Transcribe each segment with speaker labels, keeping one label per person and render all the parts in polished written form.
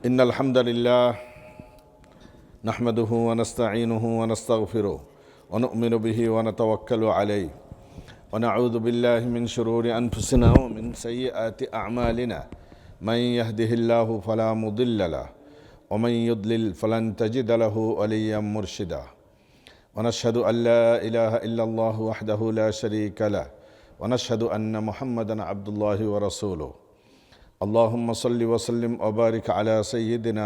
Speaker 1: إن الحمد لله نحمده ونستعينه ونستغفره ونؤمن به ونتوكل عليه ونعوذ بالله من شرور أنفسنا ومن سيئات أعمالنا من يهده الله فلا مضل له ومن يضلل فلن تجد له وليا مرشدا ونشهد أن لا إله إلا الله وحده لا شريك له ونشهد أن محمدا عبد الله ورسوله اللهم صل وسلم وبارك على سيدنا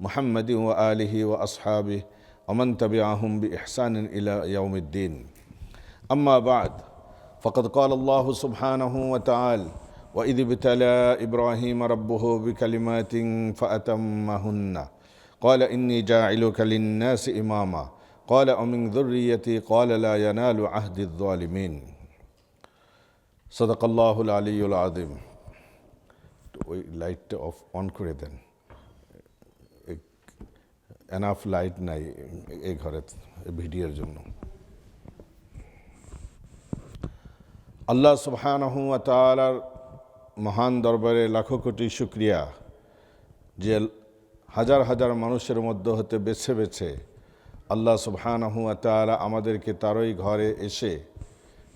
Speaker 1: محمد وآله وأصحابه ومن تبعهم بإحسان إلى يوم الدين أما بعد فقد قال الله سبحانه وتعالى وإذ ابتلى إبراهيم ربه بكلمات فأتمهن قال إني جاعلك للناس إماما قال ومن ذريتي قال لا ينال عهد الظالمين صدق الله العلي العظيم ওই লাইটটা অন করে দেন, এনাফ লাইট নাই এই ঘরে ভিডিওর জন্য। আল্লাহ সুবহানাহু ওয়া তাআলার মহান দরবারে লাখো কোটি শুকরিয়া যে হাজার হাজার মানুষের মধ্য হতে বেছে বেছে আল্লাহ সুবহানাহু ওয়া তাআলা আমাদেরকে তারই ঘরে এসে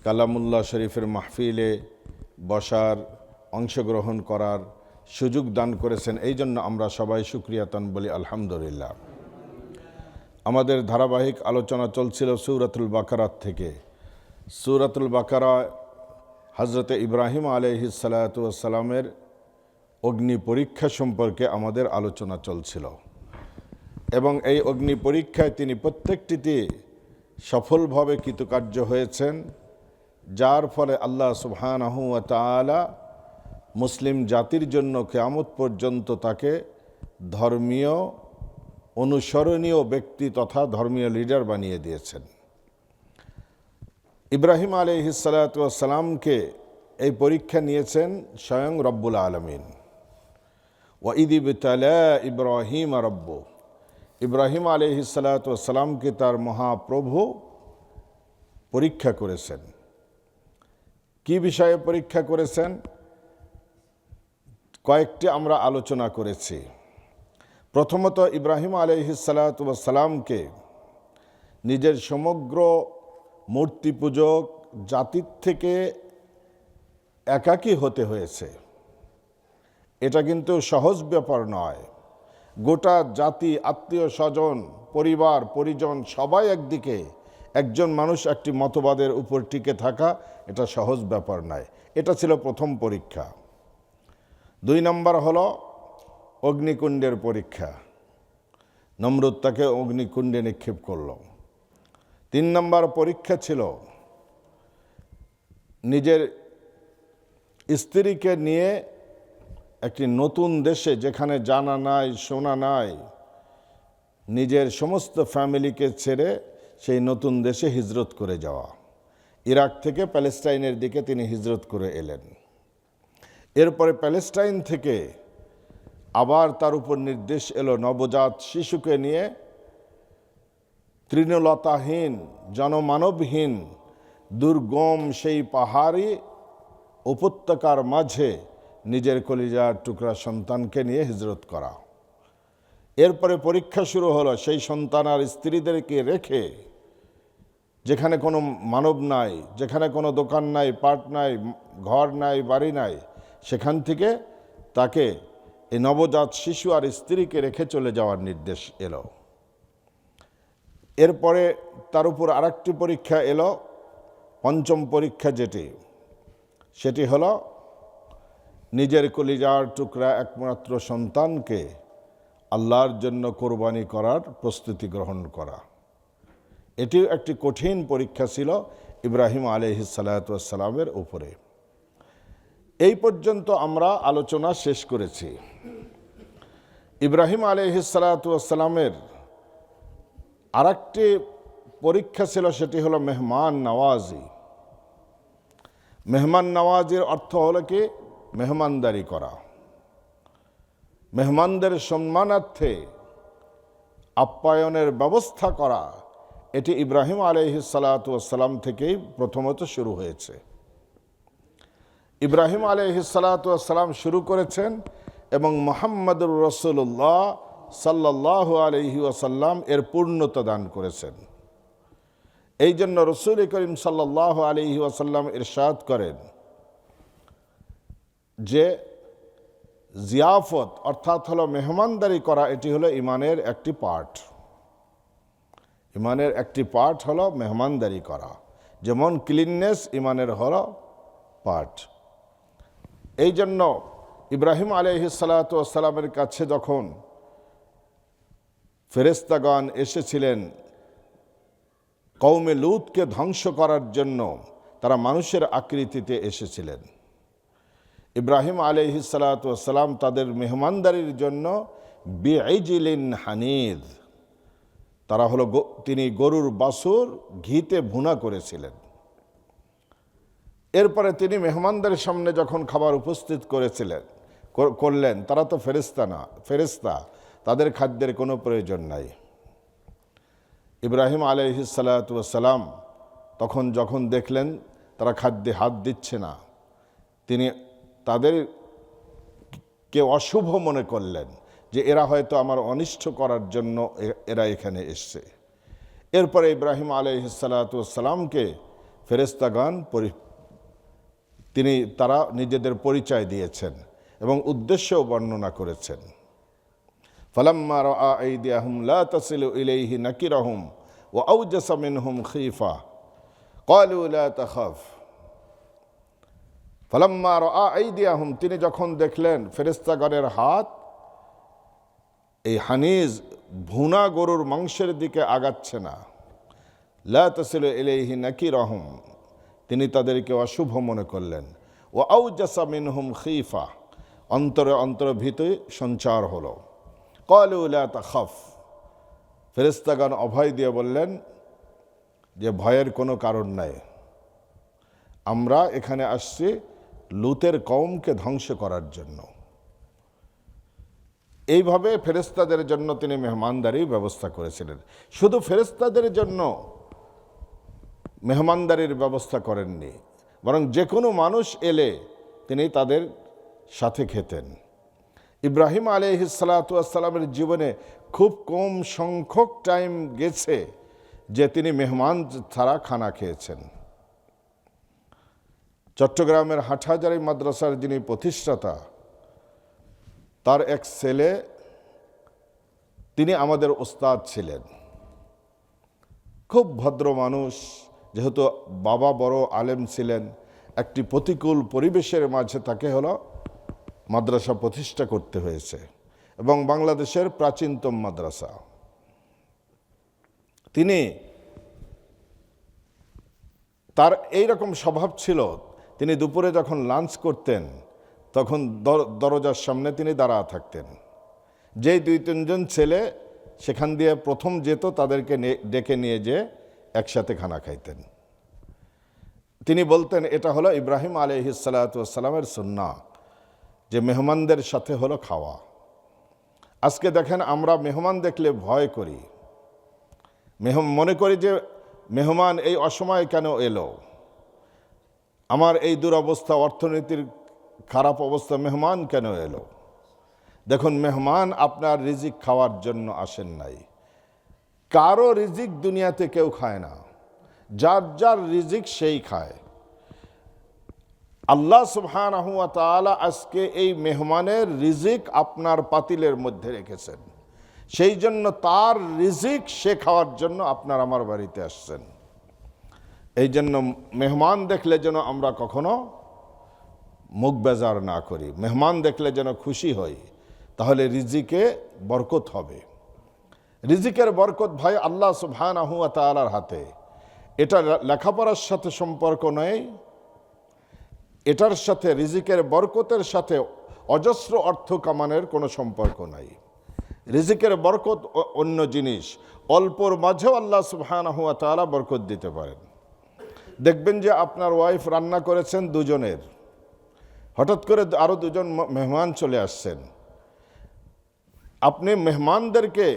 Speaker 1: কালামুল্লাহ শরীফের মাহফিলে বসার, অংশগ্রহণ করার সুযোগ দান করেছেন। এই জন্য আমরা সবাই শুকরিয়াতান বলি আলহামদুলিল্লাহ। আমাদের ধারাবাহিক আলোচনা চলছিল সূরাতুল বাকারা থেকে। সূরাতুল বাকারা হযরত ইব্রাহিম আলাইহিস সালাতু ওয়াস সালামের অগ্নি পরীক্ষা সম্পর্কে আমাদের আলোচনা চলছিল এবং এই অগ্নি পরীক্ষায় তিনি প্রত্যেকটিতে সফলভাবে কৃতকার্য হয়েছেন, যার ফলে আল্লাহ সুবহানাহু ওয়া তাআলা মুসলিম জাতির জন্য কিয়ামত পর্যন্ত তাকে ধর্মীয় অনুসরণীয় ব্যক্তি তথা ধর্মীয় লিডার বানিয়ে দিয়েছেন। ইব্রাহিম আলাইহিস সালাতু ওয়াস সালামকে এই পরীক্ষা নিয়েছেন স্বয়ং রব্বুল আলামিন। ওয়া ইয ইবতালা ইব্রাহিম রাব্বুহু, ইব্রাহিম আলাইহিস সালাতু ওয়াস সালামকে তার মহাপ্রভু পরীক্ষা করেছেন। কি বিষয়ে পরীক্ষা করেছেন কয়েকটি আমরা আলোচনা করেছি। প্রথমত ইব্রাহিম আলাইহিস সালাতু ওয়াস সালামকে নিজের সমগ্র মূর্তি পূজক জাতির থেকে একাকী হতে হয়েছে। এটা কিন্তু সহজ ব্যাপার নয়। গোটা জাতি, আত্মীয় স্বজন, পরিবার পরিজন সবাই একদিকে, একজন মানুষ একটি মতবাদের উপর টিকে থাকা এটা সহজ ব্যাপার নয়। এটা ছিল প্রথম পরীক্ষা। 2 নম্বর হলো অগ্নিকুণ্ডের পরীক্ষা। নমরুদ তাকে অগ্নিকুণ্ডে নিক্ষেপ করল। 3 নম্বর পরীক্ষা ছিল নিজের স্ত্রীকে নিয়ে একটি নতুন দেশে, যেখানে জানা নাই শোনা নাই, নিজের সমস্ত ফ্যামিলিকে ছেড়ে সেই নতুন দেশে হিজরত করে যাওয়া। ইরাক থেকে প্যালেস্টাইনের দিকে তিনি হিজরত করে এলেন। এরপরে প্যালেস্টাইন থেকে আবার তার উপর নির্দেশ এলো নবজাত শিশুকে নিয়ে তৃণলতাহীন, জনমানবহীন, দুর্গম সেই পাহাড়ি উপত্যকার মাঝে নিজের কলিজার টুকরা সন্তানকে নিয়ে হিজরত করা। এরপরে পরীক্ষা শুরু হলো সেই সন্তান আর স্ত্রীদেরকে রেখে, যেখানে কোনো মানব নাই, যেখানে কোনো দোকান নাই, পাট নাই, ঘর নাই, বাড়ি নাই, সেখান থেকে তাকে এই নবজাত শিশু আর স্ত্রীকে রেখে চলে যাওয়ার নির্দেশ এলো। এরপরে তার উপর আরেকটি পরীক্ষা এলো, পঞ্চম পরীক্ষা সেটি হলো নিজের কলিজার টুকরা একমাত্র সন্তানকে আল্লাহর জন্য কোরবানি করার প্রস্তুতি গ্রহণ করা। এটিও একটি কঠিন পরীক্ষা ছিল ইব্রাহিম আলাইহিস সালাতু ওয়াস সালামের উপরে। এই পর্যন্ত আমরা আলোচনা শেষ করেছি। ইব্রাহিম আলাইহিস সালাতু ওয়াস সালামের আরেকটি পরীক্ষা ছিল, সেটি হলো মেহমান নওয়াজি। মেহমান নওয়াজির অর্থ হলো কি মেহমানদারি করা, মেহমানদের সম্মানার্থে আপ্যায়নের ব্যবস্থা করা। এটি ইব্রাহিম আলাইহিস সালাতু ওয়াস সালাম থেকেই প্রথমত শুরু হয়েছে। ইব্রাহিম আলাইহিস সালাতু ওয়াস সালাম শুরু করেছেন এবং মুহাম্মদুর রাসূলুল্লাহ সাল্লাল্লাহু আলাইহি ওয়াসাল্লাম এর পূর্ণতা দান করেছেন। এই জন্য রাসূল করিম সাল্লাল্লাহু আলাইহি ওয়াসাল্লাম ইরশাদ করেন যে জিয়াফত অর্থাৎ হলো মেহমানদারি করা, এটি হলো ইমানের একটি পার্ট। ইমানের একটি পার্ট হলো মেহমানদারি করা, যেমন ক্লিননেস ইমানের হলো পার্ট। এই জন্য ইব্রাহিম আলাইহিস সালাতু ওয়াস সালামের কাছে যখন ফেরেশতাগণ এসেছিলেন কওমে লূতকে ধ্বংস করার জন্য, তারা মানুষের আকৃতিতে এসেছিলেন। ইব্রাহিম আলাইহিস সালাতু ওয়াস সালাম তাদের মেহমানদারির জন্য বিইজলিন হানিদ, তারা হলো তিনি গরুর বাছুর ঘিতে ভুনা করেছিলেন। এরপরে তিনি মেহমানদের সামনে যখন খাবার উপস্থিত করলেন, তারা তো ফেরেশতা, তাদের খাদ্যের কোনো প্রয়োজন নাই। ইব্রাহিম আলাইহিস সালাতু ওয়াস সালাম তখন যখন দেখলেন তারা খাদ্যে হাত দিচ্ছে না, তিনি তাদেরকে অশুভ মনে করলেন যে এরা হয়তো আমার অনিষ্ট করার জন্য এরা এখানে এসছে। এরপরে ইব্রাহিম আলাইহিস সালাতু ওয়াস সালামকে ফেরেশতাগণ তারা নিজেদের পরিচয় দিয়েছেন এবং উদ্দেশ্যও বর্ণনা করেছেন। ফালাম্মা রাআ আইদিয়াহুম লা তাসিলু ইলাইহি নাকিরাহুম ওয়া আওজাসা মিনহুম খীফা ক্বালু লা তাখাফ। ফালাম্মা রাআ আইদিয়াহুম, তিনি যখন দেখলেন ফেরেশতাগণের হাত এই হানিজ ভুনা গরুর মাংসের দিকে আগাচ্ছে না, লা তাসিলু ইলাইহি নাকিরাহুম, তিনি তাদেরকে অশুভ মনে করলেন। ওয়া আওজাসা মিনহুম খীফা, অন্তরে অন্তরে ভীতি সঞ্চার হলো। ক্বালু লা তাখাফ, ফেরেশতাগণ অভয় দিয়ে বললেন যে ভয়ের কোনো কারণ নাই, আমরা এখানে আসছি লূতের কওমকে ধ্বংস করার জন্য। এইভাবে ফেরেশতাদের জন্য তিনি মেহমানদারির ব্যবস্থা করেছিলেন। শুধু ফেরেশতাদের জন্য মেহমানদারির ব্যবস্থা করেননি, বরং যে কোনো মানুষ এলে তিনি তাদের সাথে খেতেন। ইব্রাহিম আলাইহিস সালাতু ওয়াস সালামের জীবনে খুব কম সংখ্যক টাইম গেছে যে তিনি মেহমান ছাড়া খানা খেয়েছেন। চট্টগ্রামের হাটহাজারী মাদ্রাসার যিনি প্রতিষ্ঠাতা, তার এক ছেলে, তিনি আমাদের ওস্তাদ ছিলেন। খুব ভদ্র মানুষ, যেহেতু বাবা বড় আলেম ছিলেন, একটি প্রতিকূল পরিবেশের মাঝে তাকে মাদ্রাসা প্রতিষ্ঠা করতে হয়েছে, এবং বাংলাদেশের প্রাচীনতম মাদ্রাসা। তার এইরকম স্বভাব ছিল, তিনি দুপুরে যখন লাঞ্চ করতেন তখন দরজার সামনে তিনি দাঁড়া থাকতেন। যেই 2-3 ছেলে সেখান দিয়ে প্রথম যেত, তাদেরকে ডেকে নিয়ে যেয়ে একসাথে খানা খাইতেন। তিনি বলতেন এটা হলো ইব্রাহিম আলাইহিস সালাতু ওয়াস সালামের সুন্নাহ, যে মেহমানদের সাথে হলো খাওয়া। আজকে দেখেন আমরা মেহমান দেখলে ভয় করি, মনে করি যে মেহমান এই অসময়ে কেন এলো, আমার এই দুরবস্থা, অর্থনীতির খারাপ অবস্থা, মেহমান কেন এলো। দেখুন, মেহমান আপনার রিজিক খাওয়ার জন্য আসেন নাই। কারো রিজিক দুনিয়াতে কেউ খায় না, যার যার রিজিক সেই খায়। আল্লাহ সুবহানাহু ওয়া তাআলা আজকে এই মেহমানের রিজিক আপনার পাতিলের মধ্যে রেখেছেন, সেই জন্য তার রিজিক সে খাওয়ার জন্য আপনার আমার বাড়িতে আসছেন। এই জন্য মেহমান দেখলে যেন আমরা কখনো মুখ বেজার না করি, মেহমান দেখলে যেন খুশি হই, তাহলে রিজিকে বরকত হবে। রিজিকের বরকত ভাই আল্লাহ সুবহানাহু ওয়া তাআলার হাতে। এটা লেখাপড়ার সাথে সম্পর্ক নেই, এটার সাথে, রিজিকের বরকতের সাথে অজস্র অর্থ কামানোর কোনো সম্পর্ক নাই। রিজিকের বরকত অন্য জিনিস, অল্পর মাঝেও আল্লাহ সুবহানাহু ওয়া তাআলা বরকত দিতে পারেন। দেখবেন যে আপনার ওয়াইফ রান্না করেছেন দুজনের, হঠাৎ করে আরও 2জন মেহমান চলে আসছেন, আপনি মেহমানদেরকে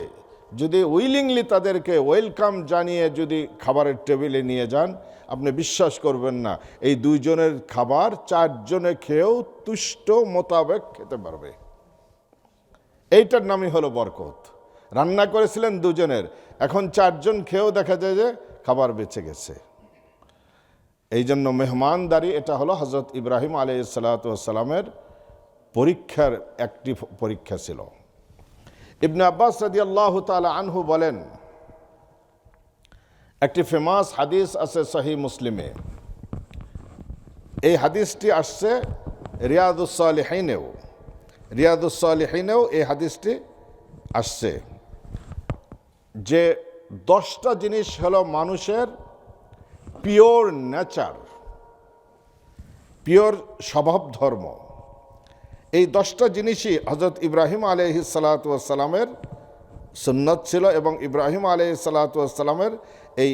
Speaker 1: যদি উইলিংলি তাদেরকে ওয়েলকাম জানিয়ে যদি খাবারের টেবিলে নিয়ে যান, আপনি বিশ্বাস করবেন না, এই 2জনের খাবার 4 জনে খেয়েও তুষ্ট মোতাবেক খেতে পারবে। এইটার নামই হলো বরকত। রান্না করেছিলেন দুজনের, এখন 4 জন খেয়েও দেখা যায় যে খাবার বেঁচে গেছে। এই জন্য মেহমানদারি এটা হলো হজরত ইব্রাহিম আলাইহিসসালামের পরীক্ষার একটি পরীক্ষা ছিল। ইবনে আব্বাস রাদিয়াল্লাহু তাআলা আনহু বলেন, একটি ফেমাস হাদিস আছে সহিহ মুসলিমে, এই হাদিসটি আসছে রিয়াদুস সালিহিনেও এই হাদিসটি আসছে যে 10টা জিনিস হলো মানুষের পিওর নেচার, পিওর স্বভাব ধর্ম। এই 10টা জিনিসই হজরত ইব্রাহিম আলাইহিসসালামের সুন্নত ছিল এবং ইব্রাহিম আলাইহিসসালামের এই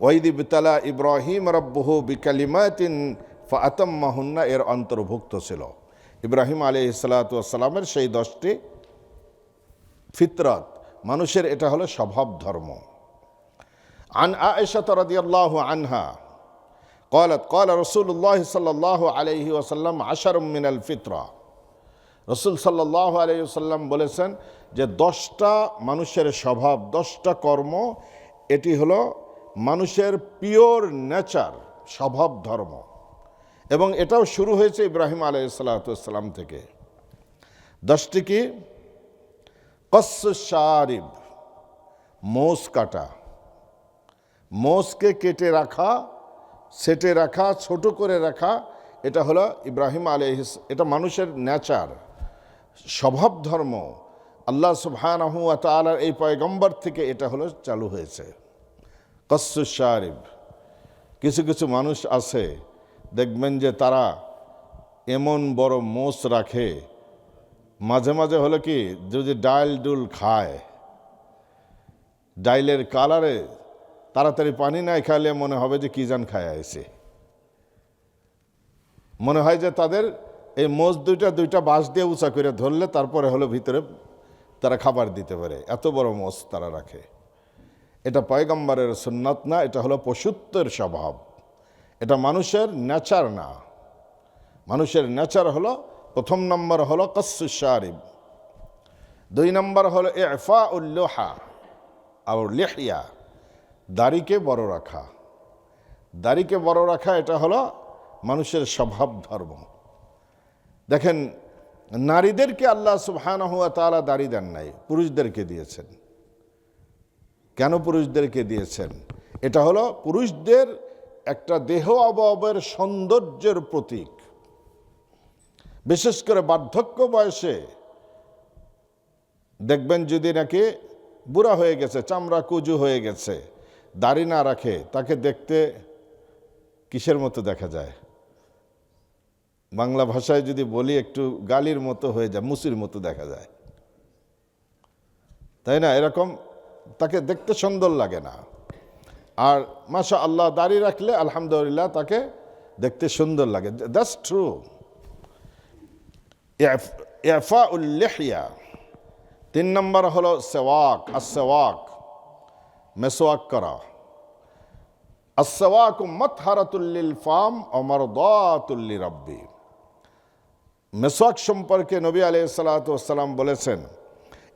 Speaker 1: ওয়াইদি বিতালা ইব্রাহিম রব্বুহু বিকালিমাতিন ফাআতাম্মাহুন্না এর অন্তর্ভুক্ত ছিল। ইব্রাহিম আলাইহিসসালামের সেই 10টি ফিতরত, মানুষের এটা হলো স্বভাব ধর্ম। আন আয়েশা রাদিয়াল্লাহু আনহা قالت قال رسول الله صلى الله عليه وسلم 10 من الفطرة। রসুল সাল্লাল্লাহু আলাইহি ওয়াসাল্লাম বলেছেন যে 10টা মানুষের স্বভাব, 10টা কর্ম, এটি হলো মানুষের পিওর নেচার, স্বভাব ধর্ম। এবং এটাও শুরু হয়েছে ইব্রাহিম আলাইহিসসালাম থেকে। 10টি কি? কসসুশ শারিব, মোষ কাটা, মোষকে কেটে রাখা, সেটে রাখা, ছোট করে রাখা, এটা হলো ইব্রাহিম এটা মানুষের নেচার, স্বভাব ধর্ম। আল্লাহ সুবহানাহু ওয়া তাআলার এই পয়গম্বর থেকে এটা হলো চালু হয়েছে, কসসুশ শারিব। কিছু কিছু মানুষ আছে দেখবেন যে তারা এমন বড় মোষ রাখে, মাঝে মাঝে হলো কি যদি ডাইল ডুল খায়, ডাইলের কালারে তাড়াতাড়ি পানি নাই খাইলে মনে হবে যে কি জান খায় আইছে, মনে হয় যে তাদের এই মোষ দুইটা বাঁশ দিয়ে উঁচা করে ধরলে তারপরে হলো ভিতরে তারা খাবার দিতে পারে, এত বড় মোষ তারা রাখে। এটা পয়গম্বরের সুন্নাত না, এটা হলো পশুত্বের স্বভাব, এটা মানুষের নেচার না। মানুষের নেচার হলো, প্রথম নম্বর হলো কসসুশ শারিব, 2 নম্বর হলো ইফাউল লিহা আর লিহিয়া, দাড়িকে বড় রাখা। দাড়িকে বড় রাখা এটা হলো মানুষের স্বভাব ধর্ম। দেখেন, নারীদেরকে আল্লাহ সুবহানাহু ওয়া তাআলা দাড়ি দেন নাই, পুরুষদেরকে দিয়েছেন। কেন পুরুষদেরকে দিয়েছেন? এটা হলো পুরুষদের একটা দেহ অবয়বের সৌন্দর্যের প্রতীক। বিশেষ করে বার্ধক্য বয়সে দেখবেন যদি নাকি বুড়া হয়ে গেছে, চামড়া কুজু হয়ে গেছে, দাড়ি না রাখে, তাকে দেখতে কিসের মতো দেখা যায়? বাংলা ভাষায় যদি বলি একটু গালির মতো হয়ে যায়, মুসির মতো দেখা যায়, তাই না? এরকম তাকে দেখতে সুন্দর লাগে না। আর মাশা আল্লাহ দাড়ি রাখলে আলহামদুলিল্লাহ তাকে দেখতে সুন্দর লাগে। That's true. ইফাউল লিহিয়া। 3 নম্বর হলো সেওয়াক, আসওয়াক, মেসওয়াক করা। আসওয়াক মাতহারাতুল লিল ফাম ওয়া মারদাতুল লিরাব্বি। মেসওয়াক সম্পর্কে নবী আলাইহিসসালাতু ওয়াসসালাম বলেছেন,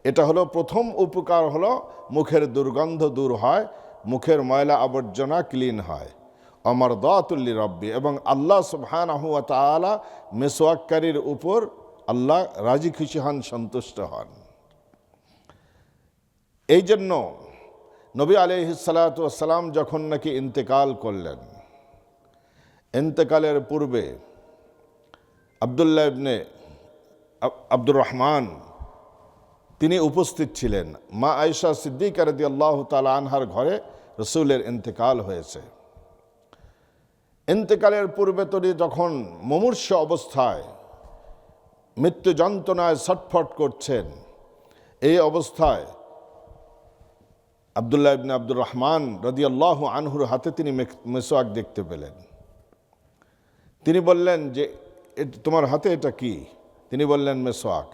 Speaker 1: এটা হলো প্রথম উপকার হলো মুখের দুর্গন্ধ দূর হয়, মুখের ময়লা আবর্জনা ক্লিন হয়। ওয়া মারদাতুল লিরাব্বি, এবং আল্লাহ সুবহানাহু ওয়া তাআলা মেসওয়াককারীর উপর আল্লাহ রাজি খুশি হন, সন্তুষ্ট হন। এই জন্য নবী আলাইহিসসালাতু ওয়াসসালাম যখন নাকি ইন্তেকাল করলেন, ইন্তেকালের পূর্বে আব্দুল্লাহ ইবনে আব্দুর রহমান তিনি উপস্থিত ছিলেন। মা আয়েশা সিদ্দিকা রাদিয়াল্লাহু তাআলা আনহার ঘরে রাসূলের ইন্তেকাল হয়েছে। ইন্তেকালের পূর্বে তিনি যখন মুমূর্ষ অবস্থায় মৃত্যু যন্ত্রণায় ছটফট করছেন, এই অবস্থায় আব্দুল্লাহ ইবনে আব্দুর রহমান রাদিয়াল্লাহু আনহুর হাতে তিনি মেসওয়াক দেখতে পেলেন। তিনি বললেন যে তোমার হাতে এটা কি? তিনি বললেন মেসওয়াক।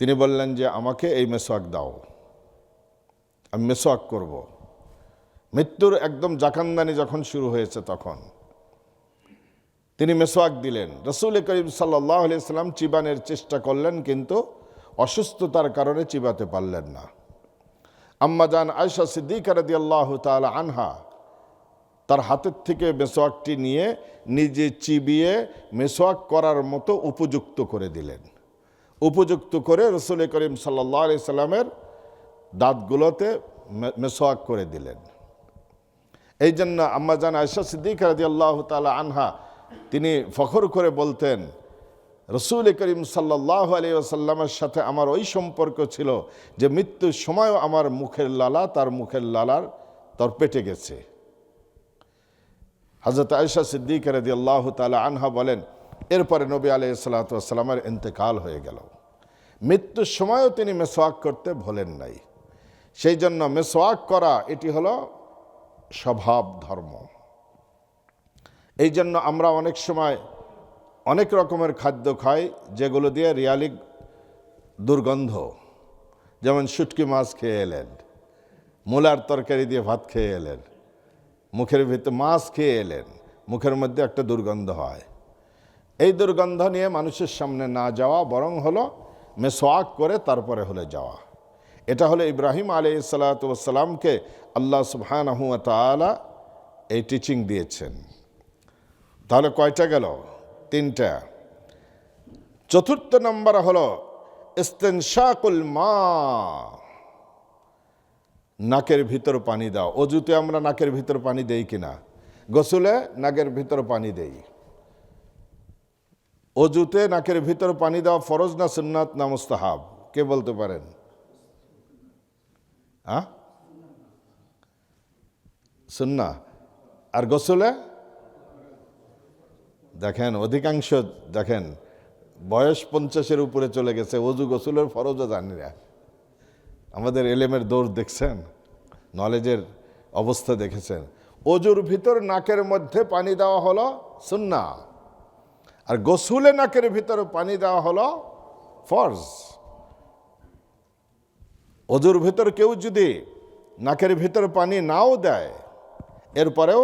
Speaker 1: তিনি বললেন যে আমাকে এই মেসওয়াক দাও, আমি মেসওয়াক করব। মৃত্যুর একদম জাকান্দানি যখন শুরু হয়েছে তখন তিনি মেসওয়াক দিলেন। রাসূল করিম সাল্লাল্লাহু আলাইহি সাল্লাম চিবানের চেষ্টা করলেন, কিন্তু অসুস্থতার কারণে চিবাতে পারলেন না। আম্মা জান আয়েশা সিদ্দিকা রাদিয়াল্লাহু তাআলা আনহা তার হাতের থেকে মেসওয়াকটি নিয়ে নিজে চিবিয়ে মেসওয়াক করার মতো উপযুক্ত করে দিলেন। উপযুক্ত করে রাসূল করিম সাল্লাল্লাহু আলাইহি সাল্লামের দাঁতগুলোতে মেসওয়াক করে দিলেন। এই জন্য আম্মা জান আয়েশা সিদ্দিকা রাদিয়াল্লাহু তাআলা আনহা তিনি ফখর করে বলতেন, রাসূল করিম সাল্লাল্লাহু আলাইহি ওয়াসাল্লামের সাথে আমার ওই সম্পর্ক ছিল যে মৃত্যুর সময়ও আমার মুখের লালা তার মুখের লালার তরপেটে গেছে। হযরত আয়েশা সিদ্দিকা রাদিয়াল্লাহু তাআলা আনহা বলেন, এরপরে নবী আলাইহিস সালাতু ওয়াস সালামের ইন্তেকাল হয়ে গেল। মৃত্যুর সময়ও তিনি মেসওয়াক করতে ভোলেন নাই। সেই জন্য মেসওয়াক করা এটি হলো স্বভাব ধর্ম। এই জন্য আমরা অনেক সময় অনেক রকমের খাদ্য খাই যেগুলো দিয়ে রিয়ালি দুর্গন্ধ, যেমন শুটকি মাছ খেয়ে এলেন, মূলার তরকারি দিয়ে ভাত খেয়ে এলেন, মুখের ভিতরে মাছ খেয়ে এলেন, মুখের মধ্যে একটা দুর্গন্ধ হয়। এই দুর্গন্ধ নিয়ে মানুষের সামনে না যাওয়া, বরং হলো মেসওয়াক করে তারপরে হলে যাওয়া। এটা হলো ইব্রাহিম আলাইহিস সালাতু ওয়াস সালামকে আল্লাহ সুবহানাহু ওয়া তাআলা এই টিচিং দিয়েছেন। তাহলে কয়টা গেল? 3টা। চতুর্থ নম্বর হলো ইস্তিনশাকুল মা, নাকের ভিতর পানি দাও। অজুতে আমরা নাকের ভিতর পানি দেই কিনা? গোসলে নাকের ভিতর পানি দেই। অজুতে নাকের ভিতর পানি দেওয়া ফরজ না সুন্নাত না মুস্তাহাব? কে বলতে পারেন? সুন্নাহ। আর গোসলে দেখেন অধিকাংশ দেখেন বয়স 50-এর উপরে চলে গেছে, অজু গোসলের ফরজও জানি না। আমাদের এলেমের দৌড় দেখছেন, নলেজের অবস্থা দেখেছেন। অজুর ভিতর নাকের মধ্যে পানি দেওয়া হলো সুন্নাহ, আর গোসলে নাকের ভিতর পানি দেওয়া হলো ফরজ। অজুর ভিতর কেউ যদি নাকের ভিতর পানি নাও দেয়, এরপরেও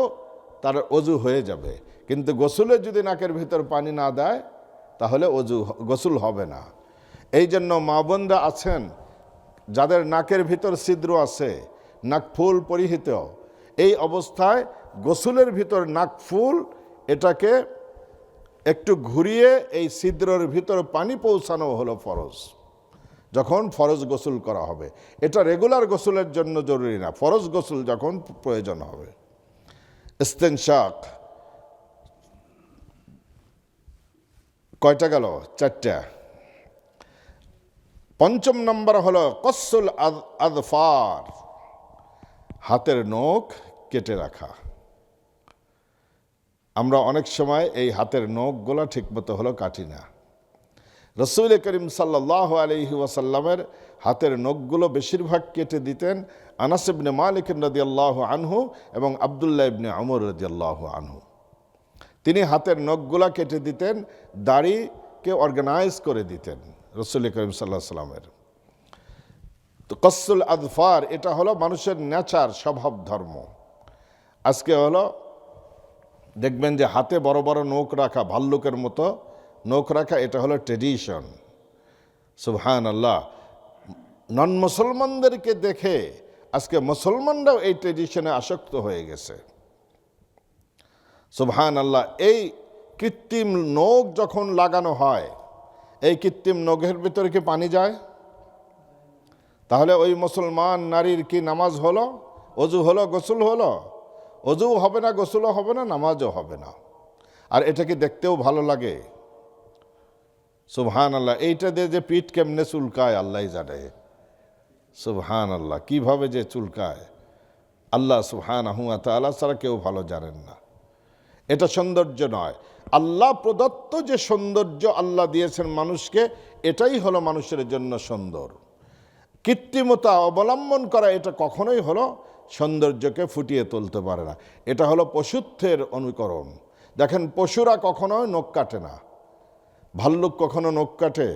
Speaker 1: তার অজু হয়ে যাবে। কিন্তু গোসলে যদি নাকের ভিতর পানি না দেয় তাহলে গোসল হবে না। এই জন্য মা বোনরা আছেন যাদের নাকের ভিতর ছিদ্র আছে, নাকফুল পরিহিত, এই অবস্থায় গোসলের ভিতর নাকফুল এটাকে একটু ঘুরিয়ে এই ছিদ্রের ভিতর পানি পৌঁছানো হলো ফরজ। যখন ফরজ গোসল করা হবে, এটা রেগুলার গোসলের জন্য জরুরি না, ফরজ গোসল যখন প্রয়োজন হবে। ইস্তিনশাক কয়টা গেল? 4টা। 5ম নম্বর হলো কসুল আযফার, হাতের নখ কেটে রাখা। আমরা অনেক সময় এই হাতের নখগুলো ঠিকমতো হলো কাটি না। রাসূল করিম সাল্লাল্লাহু আলাইহি ওয়াসাল্লামের হাতের নখগুলো বেশিরভাগ কেটে দিতেন আনাস ইবনে মালিক রাদিয়াল্লাহু আনহু এবং আব্দুল্লাহ ইবনে ওমর রাদিয়াল্লাহু আনহু। তিনি হাতের নখগুলো কেটে দিতেন, দাড়িকে অর্গানাইজ করে দিতেন রাসূল করিম সাল্লাল্লাহু আলাইহি ওয়াসাল্লামের। তো কসুল আযফার এটা হলো মানুষের নেচার, স্বভাব ধর্ম। আজকে হলো দেখবেন যে হাতে বড় বড় নখ রাখা, ভাল্লুকের মতো নখ রাখা, এটা হলো ট্রেডিশন। সুবহানাল্লাহ। নন মুসলমানদেরকে দেখে আজকে মুসলমানরাও এই ট্রেডিশনে আসক্ত হয়ে গেছে। সুবহানাল্লাহ। এই কৃত্রিম নখ যখন লাগানো হয়, এই কৃত্রিম নখের ভিতরে কি পানি যায়? তাহলে ওই মুসলমান নারীর কি নামাজ হলো, অজু হলো, গোসল হলো? অজুও হবে না, গোসলও হবে না, নামাজও হবে না। আর এটা কি দেখতেও ভালো লাগে? সুবহানাল্লাহ। এইটা দিয়ে যে পিঠ কেমনে চুলকায় আল্লাহ জানে। সুবহানাল্লাহ, কিভাবে যে চুলকায় আল্লাহ সুবহানাহু ওয়া তাআলা ছাড়া কেউ ভালো জানেন না। এটা সৌন্দর্য নয়, আল্লাহ প্রদত্ত যে সৌন্দর্য আল্লাহ দিয়েছেন মানুষকে, এটাই হলো মানুষের জন্য সুন্দর। কৃত্রিমতা অবলম্বন করা এটা কখনোই হলো সৌন্দর্যকে ফুটিয়ে তুলতে পারে না। এটা হলো পশুত্বের অনুকরণ। দেখেন পশুরা কখনোই নখ কাটে না। ভাল্লুক কখনো নখ কাটে,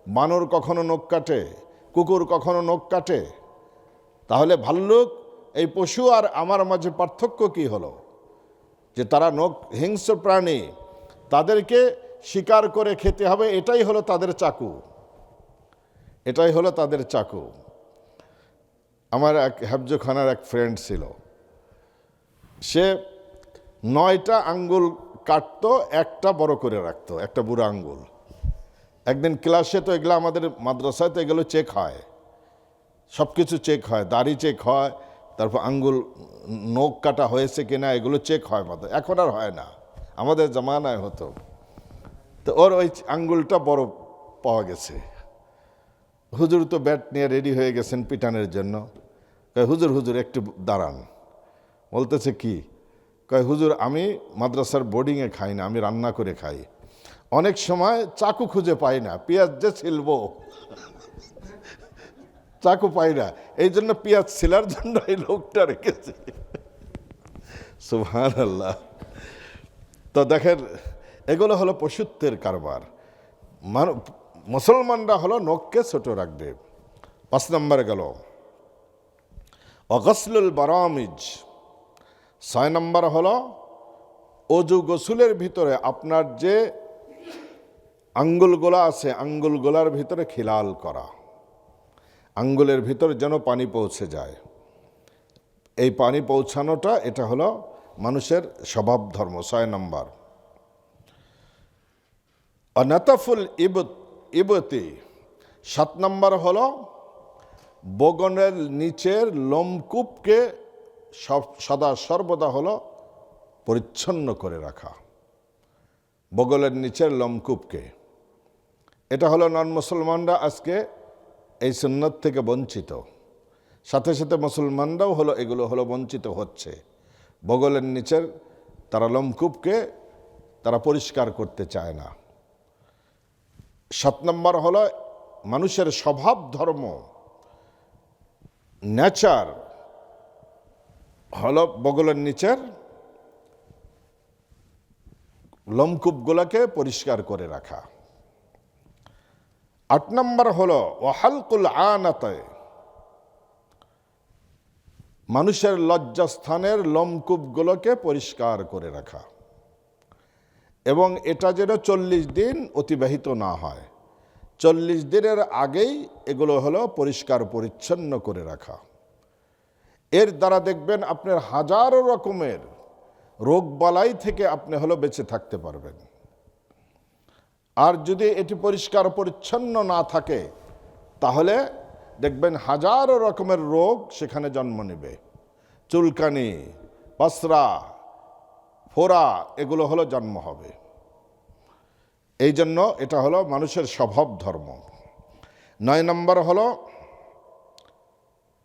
Speaker 1: বানর কখনো নখ কাটে, কুকুর কখনো নখ কাটে। তাহলে ভাল্লুক এই পশু আর আমার মাঝে পার্থক্য কি হলো? যে তারা নখ হিংস্র প্রাণী, তাদেরকে শিকার করে খেতে হবে, এটাই হলো তাদের চাকু। এটাই হলো তাদের চাকু। আমার এক হেফজখানার এক ফ্রেন্ড ছিল, সে 9টা আঙ্গুল কাটতো, একটা বড় করে রাখতো, একটা বুড়ো আঙ্গুল। একদিন ক্লাসে, তো এগুলো আমাদের মাদ্রাসায় তো এগুলো চেক হয়, সব কিছু চেক হয়, দাড়ি চেক হয়, তারপর আঙ্গুল নখ কাটা হয়েছে কিনা এগুলো চেক হয়। এখন আর হয় না, আমাদের জামানায় হতো। তো ওর ওই আঙ্গুলটা বড় পাওয়া গেছে। হুজুর তো ব্যাট নিয়ে রেডি হয়ে গেছেন পিটানের জন্য। কয়, হুজুর হুজুর একটু দাঁড়ান। বলতেছে কি? কয়, হুজুর আমি মাদ্রাসার বোর্ডিংয়ে খাই না, আমি রান্না করে খাই। অনেক সময় চাকু খুঁজে পাই না, পেঁয়াজ যে ছিলব চাকু পাই না, এই জন্য পেঁয়াজ ছিলার জন্য এই লোকটা রেখেছে। সুবহানাল্লাহ। তো দেখেন, এগুলো হলো পশুত্বের কারবার। মুসলমানরা হলো নখকে ছোট রাখবে। 5 নম্বরে গেল অগসলুল বারামিজ। 6 নম্বর হলো অজু গোসুলের ভিতরে আপনার যে আঙ্গুলগুলা আছে, আঙ্গুলগুলার ভিতরে খিলাল করা, আঙ্গুলের ভিতরে যেন পানি পৌঁছে যায়। এই পানি পৌঁছানোটা, এটা হলো মানুষের স্বভাব ধর্ম। 6 নম্বর অনাতাফুল ইবতি। 7 নম্বর হলো বগনের নিচের লোমকূপকে সদা সর্বদা হলো পরিচ্ছন্ন করে রাখা। বগলের নিচের লোমকূপকে, এটা হলো নন মুসলমানরা আজকে এই সুন্নত থেকে বঞ্চিত। সাথে সাথে মুসলমানরাও হলো এগুলো হলো বঞ্চিত হচ্ছে। বগলের নিচের তারা লোমকূপকে তারা পরিষ্কার করতে চায় না। 7 নম্বর হলো মানুষের স্বভাব ধর্ম, নেচার হলো বগলের নিচের লোমকূপগুলোকে পরিষ্কার করে রাখা। 8 নম্বর হলো ওয়াহালকুল আনাতে, মানুষের লজ্জাস্থানের লোমকূপগুলোকে পরিষ্কার করে রাখা, এবং এটা যেন 40 দিন অতিবাহিত না হয়। 40 দিনের আগেই এগুলো হলো পরিষ্কার পরিচ্ছন্ন করে রাখা। এর দ্বারা দেখবেন আপনার হাজারো রকমের রোগ বালাই থেকে আপনি হলো বেঁচে থাকতে পারবেন। আর যদি এটি পরিষ্কার পরিচ্ছন্ন না থাকে, তাহলে দেখবেন হাজারো রকমের রোগ সেখানে জন্ম নেবে। চুলকানি, পসরা, ফোড়া, এগুলো হলো জন্ম হবে। এই জন্য এটা হলো মানুষের স্বভাব ধর্ম। 9 নম্বর হলো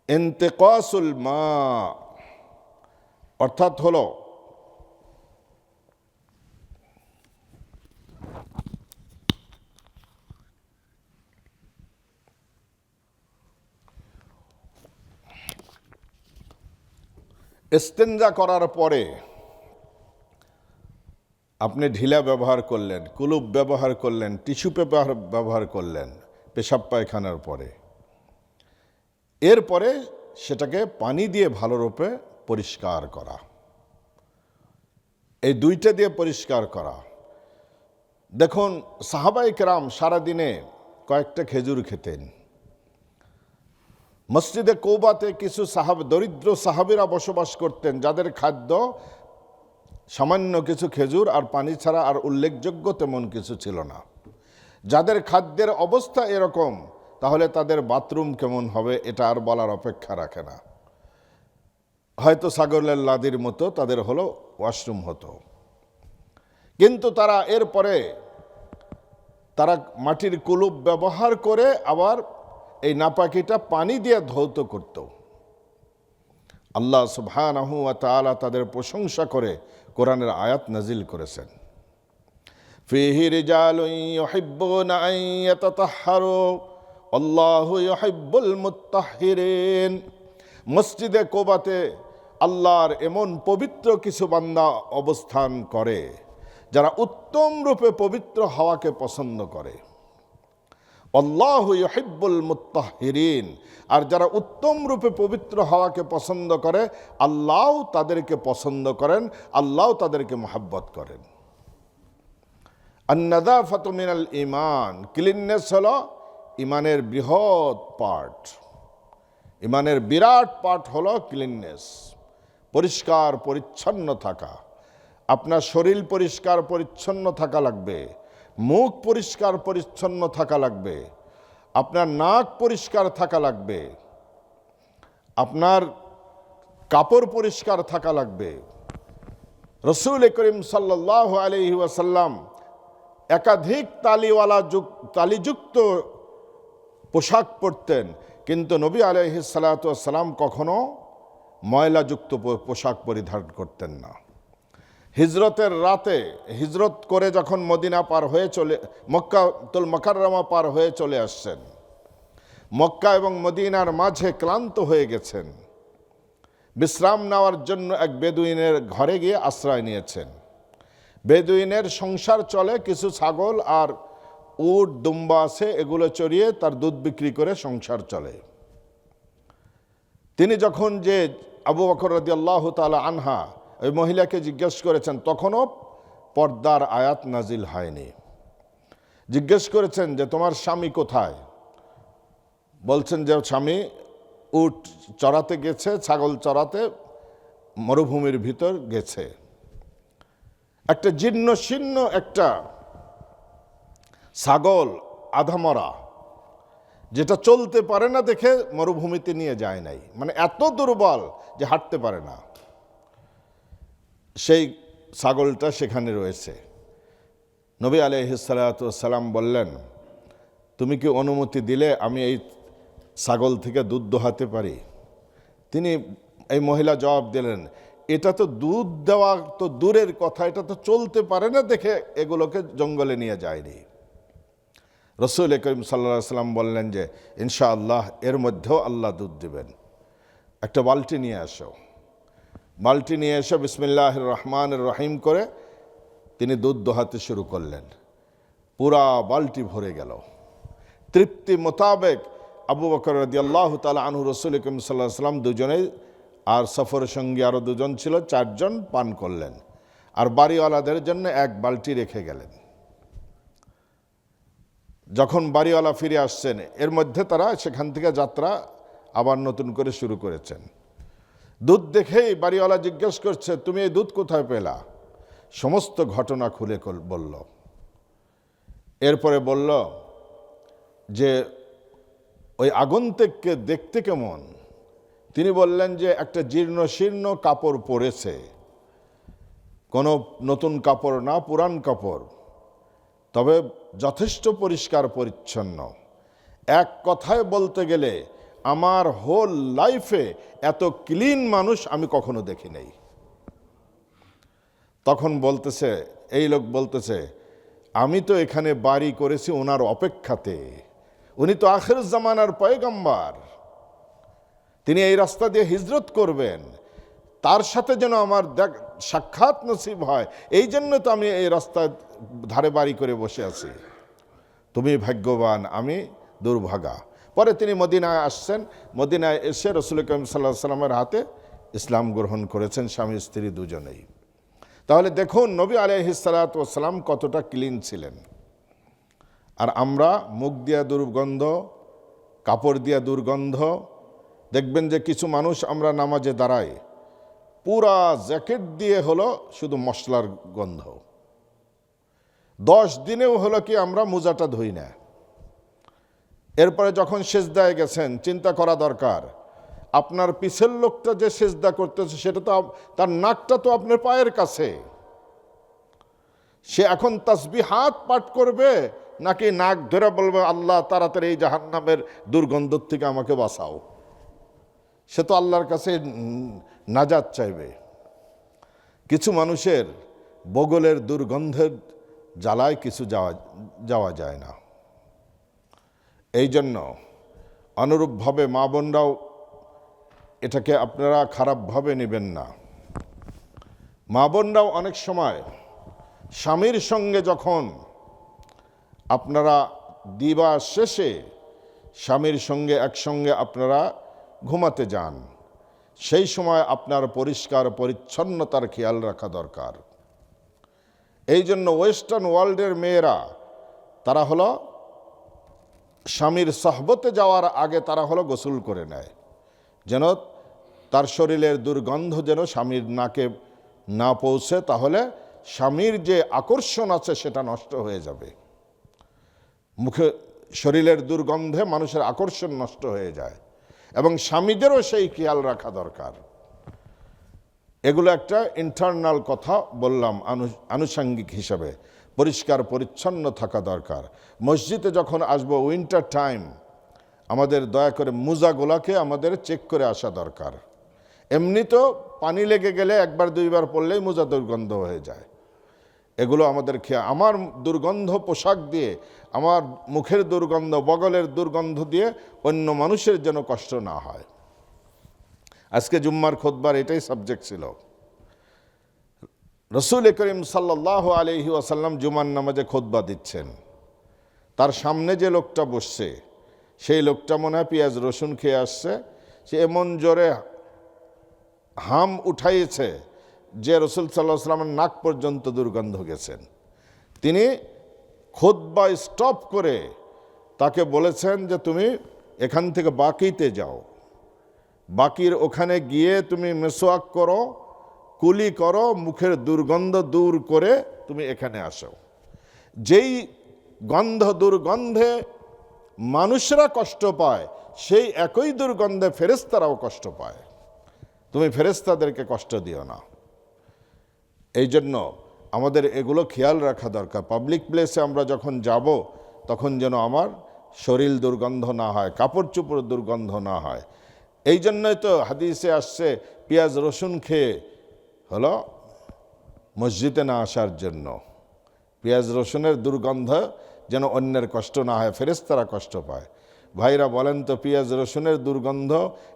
Speaker 1: ইন্তেকাসুল মা, অর্থাৎ হলো ইস্তেঞ্জা করার পরে আপনি ঢিলা ব্যবহার করলেন, কুলুপ ব্যবহার করলেন, টিস্যু পেপার ব্যবহার করলেন পেশাব পায়খানার পরে, এরপরে সেটাকে পানি দিয়ে ভালোরূপে পরিষ্কার করা। এই 2টা দিয়ে পরিষ্কার করা। দেখুন, সাহাবায়ে কেরাম সারাদিনে কয়েকটা খেজুর খেতেন। মসজিদে কৌবাতে কিছু দরিদ্র সাহাবীরা বসবাস করতেন, যাদের খাদ্য সামান্য কিছু খেজুর আর পানি ছাড়া আর উল্লেখযোগ্য তেমন কিছু ছিল না। যাদের খাদ্যের অবস্থা এরকম, তাহলে তাদের বাথরুম কেমন হবে এটা আর বলার অপেক্ষা রাখে না। হয়তো ছাগলের লাদির মতো তাদের হলো ওয়াশরুম হতো। কিন্তু তারা এরপরে তারা মাটির কুলুপ ব্যবহার করে আবার এই নাপাকিটা পানি দিয়ে ধৌত করত। আল্লাহ সুবহানাহু ওয়া তাআলা তাদের প্রশংসা করে কোরআনের আয়াত নাজিল করেছেন, ফীহি রিজালুন ইউহিব্বুনা আন ইয়াতাতাহহারু আল্লাহু ইউহিব্বুল মুত্তাহহিরিন। মসজিদে কোবাতে আল্লাহর এমন পবিত্র কিছু বান্দা অবস্থান করে যারা উত্তম রূপে পবিত্র হওয়াকে পছন্দ করে। আল্লাহু ইউহিব্বুল মুত্তাহহিরিন, আর যারা উত্তম রূপে পবিত্র হওয়াকে পছন্দ করে, আল্লাহ তাদেরকে পছন্দ করেন, আল্লাহ তাদেরকে মহব্বত করেন। আন-নাযাফাতু মিনাল ঈমান, ক্লিননেস হলো ইমানের বৃহৎ পার্ট, ইমানের বিরাট পার্ট হলো ক্লিননেস, পরিষ্কার পরিচ্ছন্ন থাকা। আপনার শরীর পরিষ্কার পরিচ্ছন্ন থাকা লাগবে, মুখ পরিষ্কার পরিচ্ছন্ন থাকা লাগবে, আপনার নাক পরিষ্কার থাকা লাগবে, আপনার কাপড় পরিষ্কার থাকা লাগবে। রসুল করিম সাল্লাল্লাহু আলাইহি ওয়াসাল্লাম একাধিক তালিযুক্ত পোশাক পরতেন, কিন্তু নবী আলাইহিস সালাতু ওয়াস সালাম কখনো ময়লাযুক্ত পোশাক পরিধান করতেন না। হিজরতের রাতে হিজরত করে যখন মদিনা পার হয়ে মক্কাতুল মুকাররমা পার হয়ে চলে আসছেন, মক্কা এবং মদিনার মাঝে ক্লান্ত হয়ে গেছেন, বিশ্রাম নেওয়ার জন্য এক বেদুইনের ঘরে গিয়ে আশ্রয় নিয়েছেন। বেদুইনের সংসার চলে, কিছু ছাগল আর উট দুম্বা আছে, এগুলো চড়িয়ে তার দুধ বিক্রি করে সংসার চলে। তিনি যখন যে আবু বকর রাদিয়াল্লাহু তাআলা আনহা ওই মহিলাকে জিজ্ঞেস করেছেন, তখনও পর্দার আয়াত নাজিল হয়নি। জিজ্ঞেস করেছেন যে তোমার স্বামী কোথায়? বলছেন যে স্বামী উট চড়াতে গেছে, ছাগল চড়াতে মরুভূমির ভিতর গেছে। একটা জীর্ণ শীর্ণ একটা ছাগল আধামরা, যেটা চলতে পারে না দেখে মরুভূমিতে নিয়ে যায় নাই, মানে এত দুর্বল যে হাঁটতে পারে না, সেই ছাগলটা সেখানে রয়েছে। নবী আলাইহিস সালাতু ওয়াস সালাম বললেন, তুমি কি অনুমতি দিলে আমি এই ছাগল থেকে দুধ দোহাতে পারি? এই মহিলা জবাব দিলেন, এটা তো দুধ দেওয়া তো দূরের কথা, এটা তো চলতে পারে না দেখে এগুলোকে জঙ্গলে নিয়ে যায়নি। রসুল করিম সাল্লাল্লাহু আলাইহি সাল্লাম বললেন যে ইনশাআল্লাহ এর মধ্যেও আল্লাহ দুধ দিবেন। একটা বালতি নিয়ে আসো। বালতি নিয়ে এসে বিসমিল্লাহির রহমানির রহিম করে তিনি দুধ দোহাতে শুরু করলেন। পুরা বালতি ভরে গেল। তৃপ্তি মোতাবেক আবু বকর রাদিয়াল্লাহু তাআলা আনহু রসুল করিম সাল্লাল্লাহু আলাইহি সাল্লাম দুজনেই, আর সফর সঙ্গী আরও দুজন ছিল, 4 জন পান করলেন, আর বাড়িওয়ালাদের জন্য এক বালতি রেখে গেলেন। যখন বাড়িওয়ালা ফিরে আসছেন, এর মধ্যে তারা সেখান থেকে যাত্রা আবার নতুন করে শুরু করেছেন। দুধ দেখেই বাড়িওয়ালা জিজ্ঞেস করছে, তুমি এই দুধ কোথায় পেলা? সমস্ত ঘটনা খুলে বলল। এরপরে বলল যে ওই আগন্তুককে দেখতে কেমন? তিনি বললেন যে একটা জীর্ণ শীর্ণ কাপড় পরেছে, কোনো নতুন কাপড় না, পুরান কাপড়, তবে যথেষ্ট পরিষ্কার পরিচ্ছন্ন। এক কথায় বলতে গেলে আমার হোল লাইফে এত ক্লিন মানুষ আমি কখনো দেখি নাই। তখন বলতেছে, এই লোক বলতেছে, আমি তো এখানে বাড়ি করেছি ওনার অপেক্ষাতে, উনি তো আখির জামানার পয়গম্বর, তিনি এই রাস্তা দিয়ে হিজরত করবেন, তার সাথে যেন আমার সাক্ষাৎ নসিব হয়, এই জন্য তো আমি এই রাস্তায় ধারে বাড়ি করে বসে আছি। তুমি ভাগ্যবান, আমি দুর্ভাগা। পরে তিনি মদিনায় আসছেন, মদিনায় এসে রসুল করিম সাল্লাল্লাহু আলাইহি সাল্লামের হাতে ইসলাম গ্রহণ করেছেন, স্বামী স্ত্রী দুজনেই। তাহলে দেখুন নবী আলাইহিস সালাতু ওয়াস সালাম কতটা ক্লিন ছিলেন। আর আমরা মুখ দিয়া দুর্গন্ধ, কাপড় দিয়া দুর্গন্ধ। দেখবেন যে কিছু মানুষ আমরা নামাজে দাঁড়াই, পুরা জ্যাকেট দিয়ে হলো শুধু মশলার গন্ধ। 10 দিনেও হলো কি আমরা মোজাটা ধুই না। এরপরে যখন সেজদায় গেছেন, চিন্তা করা দরকার, আপনার পিছের লোকটা যে সেজদা করতেছে সেটা তো তার নাকটা তো আপনার পায়ের কাছে। সে এখন তাসবিহাত পাঠ করবে নাকি নাক ধরে বলবে আল্লাহ তাড়াতাড়ি এই জাহান্নামের দুর্গন্ধ থেকে আমাকে বাঁচাও? সে তো আল্লাহর কাছে নাজাত চাইবে। কিছু মানুষের বগলের দুর্গন্ধের জ্বালায় কিছু যাওয়া যায় না। এই জন্য অনুরূপভাবে মা বোনরাও এটাকে আপনারা খারাপভাবে নেবেন না। মা বোনরাও অনেক সময় স্বামীর সঙ্গে যখন আপনারা দিবা শেষে স্বামীর সঙ্গে একসঙ্গে আপনারা ঘুমাতে যান, সেই সময় আপনার পরিষ্কার পরিচ্ছন্নতার খেয়াল রাখা দরকার। এই জন্য ওয়েস্টার্ন ওয়ার্ল্ডের মেয়েরা তারা হলো স্বামীর সহবতে যাওয়ার আগে তারা হলো গোসল করে নেয়, যেন তার শরীরের দুর্গন্ধ যেন স্বামীর নাকে না পৌঁছে, তাহলে স্বামীর যে আকর্ষণ আছে সেটা নষ্ট হয়ে যাবে। মুখে শরীরের দুর্গন্ধে মানুষের আকর্ষণ নষ্ট হয়ে যায়, এবং স্বামীদেরও সেই খেয়াল রাখা দরকার। এগুলো একটা ইন্টারনাল কথা বললাম, আনুষঙ্গিক হিসাবে পরিষ্কার পরিচ্ছন্ন থাকা দরকার। মসজিদে যখন আসবো উইন্টার টাইম, আমাদের দয়া করে মোজাগুলাকে আমাদের চেক করে আসা দরকার। এমনি তো পানি লেগে গেলে একবার দুইবার পড়লেই মোজা দুর্গন্ধ হয়ে যায়। এগুলো আমাদের আমার দুর্গন্ধ পোশাক দিয়ে, আমার মুখের দুর্গন্ধ, বগলের দুর্গন্ধ দিয়ে অন্য মানুষের যেন কষ্ট না হয়। আজকে জুম্মার খুতবার এটাই সাবজেক্ট ছিল। রসুল করিম সাল্লাল্লাহু আলাইহি ওয়াসাল্লাম জুমার নামাজে খুতবা দিচ্ছেন, তার সামনে যে লোকটা বসছে সেই লোকটা মনে হয় পেঁয়াজ রসুন খেয়ে আসছে। সে এমন জোরে হাম উঠাইছে যে রসুল সাল্লাল্লাহু আলাইহি ওয়াসাল্লামের নাক পর্যন্ত দুর্গন্ধ গেছেন। তিনি খুতবা স্টপ করে তাকে বলেছেন যে তুমি এখান থেকে বাকিতে যাও, বাকির ওখানে গিয়ে তুমি মেসওয়াক করো, কুলি করো, মুখের দুর্গন্ধ দূর করে তুমি এখানে আসো। যেই গন্ধ দুর্গন্ধে মানুষরা কষ্ট পায়, সেই একই দুর্গন্ধে ফেরেশতারাও কষ্ট পায়। তুমি ফেরেশতাদেরকে কষ্ট দিও না। এই জন্য আমাদের এগুলো খেয়াল রাখা দরকার। পাবলিক প্লেসে আমরা যখন যাব তখন যেন আমার শরীর দুর্গন্ধ না হয়, কাপড় চোপড় দুর্গন্ধ না হয়। এই জন্যই তো হাদিসে আসছে পেঁয়াজ রসুন খেয়ে হলো মসজিদে না আসার জন্য। পেঁয়াজ রসুনের দুর্গন্ধ যেন অন্যের কষ্ট না হয়, ফেরেশতারা কষ্ট পায়। ভাইরা বলেন তো, পেঁয়াজ রসুনের দুর্গন্ধ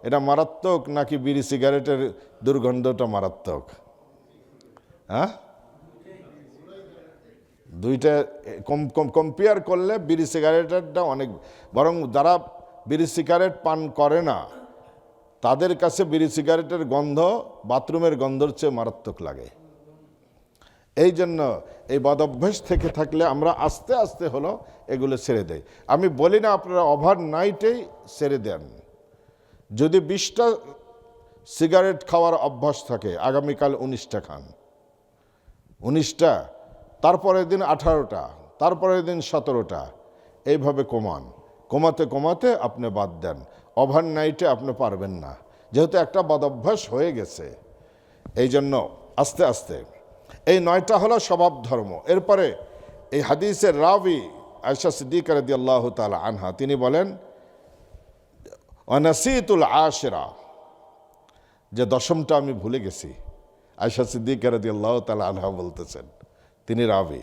Speaker 1: এটা মারাত্মক নাকি বিড়ি সিগারেটের দুর্গন্ধটা মারাত্মক? হ্যাঁ, দুইটা কম্পেয়ার করলে বিড়ি সিগারেটেরটা অনেক, বরং যারা বিড়ি সিগারেট পান করে না তাদের কাছে বিড়ি সিগারেটের গন্ধ বাথরুমের গন্ধর চেয়ে মারাত্মক লাগে। এই জন্য এই বদঅভ্যাস থেকে থাকলে আমরা আস্তে আস্তে হলো এগুলো ছেড়ে দেই। আমি বলি না আপনারা ওভারনাইটেই ছেড়ে দেন। যদি 20টা সিগারেট খাওয়ার অভ্যাস থাকে, আগামীকাল 19টা খান, 19টা, তারপরের দিন 18টা, তারপরের দিন 17টা, এইভাবে কমান। কমাতে কমাতে আপনি বাদ দেন। ওভারনাইটে আপনি পারবেন না, যেহেতু একটা বদঅভ্যাস হয়ে গেছে। এই জন্য আস্তে আস্তে এই 9টা হলো স্বভাব ধর্ম। এরপরে এই হাদিসের রাবি আয়েশা সিদ্দিকা রাদিয়াল্লাহু তাআলা আনহা, তিনি বলেন অনাসিতুল আশিরা, যে 10মটা আমি ভুলে গেছি। আয়েশা সিদ্দিকা রাদিয়াল্লাহু তাআলা আনহা বলতেছেন, তিনি রাবি,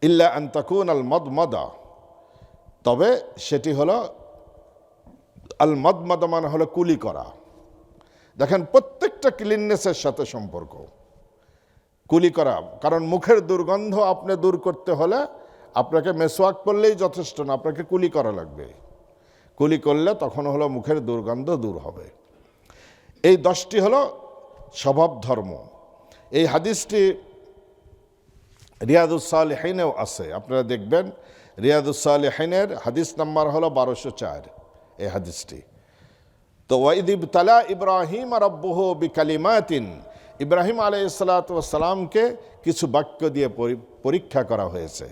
Speaker 1: ইল্লা আন তাকুন আল মাদমাদা, তবে সেটি হলো আল মাদমাদা মানে হলো কুলি করা। দেখেন প্রত্যেকটা ক্লিননেসের সাথে সম্পর্ক কুলি করা। কারণ মুখের দুর্গন্ধ আপনি দূর করতে হলে আপনাকে মেসওয়াক করলেই যথেষ্ট না, আপনাকে কুলি করা লাগবে। কুলি করলে তখন হলো মুখের দুর্গন্ধ দূর হবে। এই 10টি হলো স্বভাব ধর্ম। এই হাদিসটি রিয়াদুস সালিহিনেও আছে, আপনারা দেখবেন রিয়াদুস সালিহিনের হাদিস নাম্বার হলো 1204 এই হাদিসটি। তো ওয়াইদ ইবতালা ইব্রাহিম রাব্বুহু বিকালিমাতিন, ইব্রাহিম আলাইহিস সালাতু ওয়াস সালামকে কিছু বাক্য দিয়ে পরীক্ষা করা হয়েছে।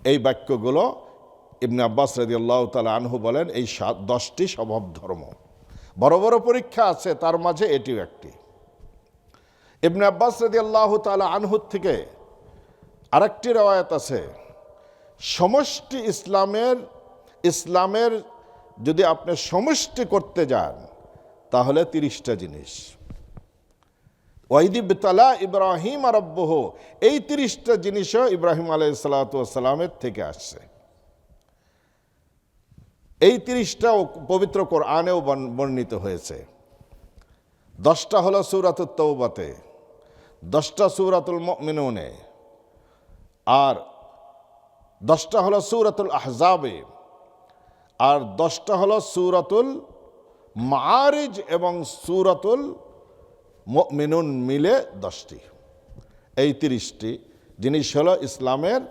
Speaker 1: এই বাক্যগুলো ইবনে আব্বাস রাদিয়াল্লাহু তাআলা আনহু বলেন এই 10টি স্বভাব ধর্ম। বড় বড় পরীক্ষা আছে, তার মাঝে এটিও একটি। ইবনে আব্বাস রাদিয়াল্লাহু তাআলা আনহুর থেকে আরেকটি রওয়ায়াত আছে, সমষ্টি ইসলামের যদি আপনি সমষ্টি করতে যান তাহলে 30টা জিনিস। ওয়াইদ ইবতালা ইব্রাহিম রাব্বুহু, এই 30টা জিনিসও ইব্রাহিম আলাইহিস সালাতু ওয়াস সালামের থেকে আসছে। এই 30টা পবিত্র কোরআনেও বর্ণিত হয়েছে। 10টা হলো সূরাতুত তাওবাতে, 10টা সূরাতুল মুমিনুনে, আর 10টা হলো সূরাতুল আহজাবে, আর 10টা হলো সূরাতুল মাআরিজ এবং সূরাতুল মুমিনুন মিলে 10টি। এই 30টি জিনিস হলো ইসলামের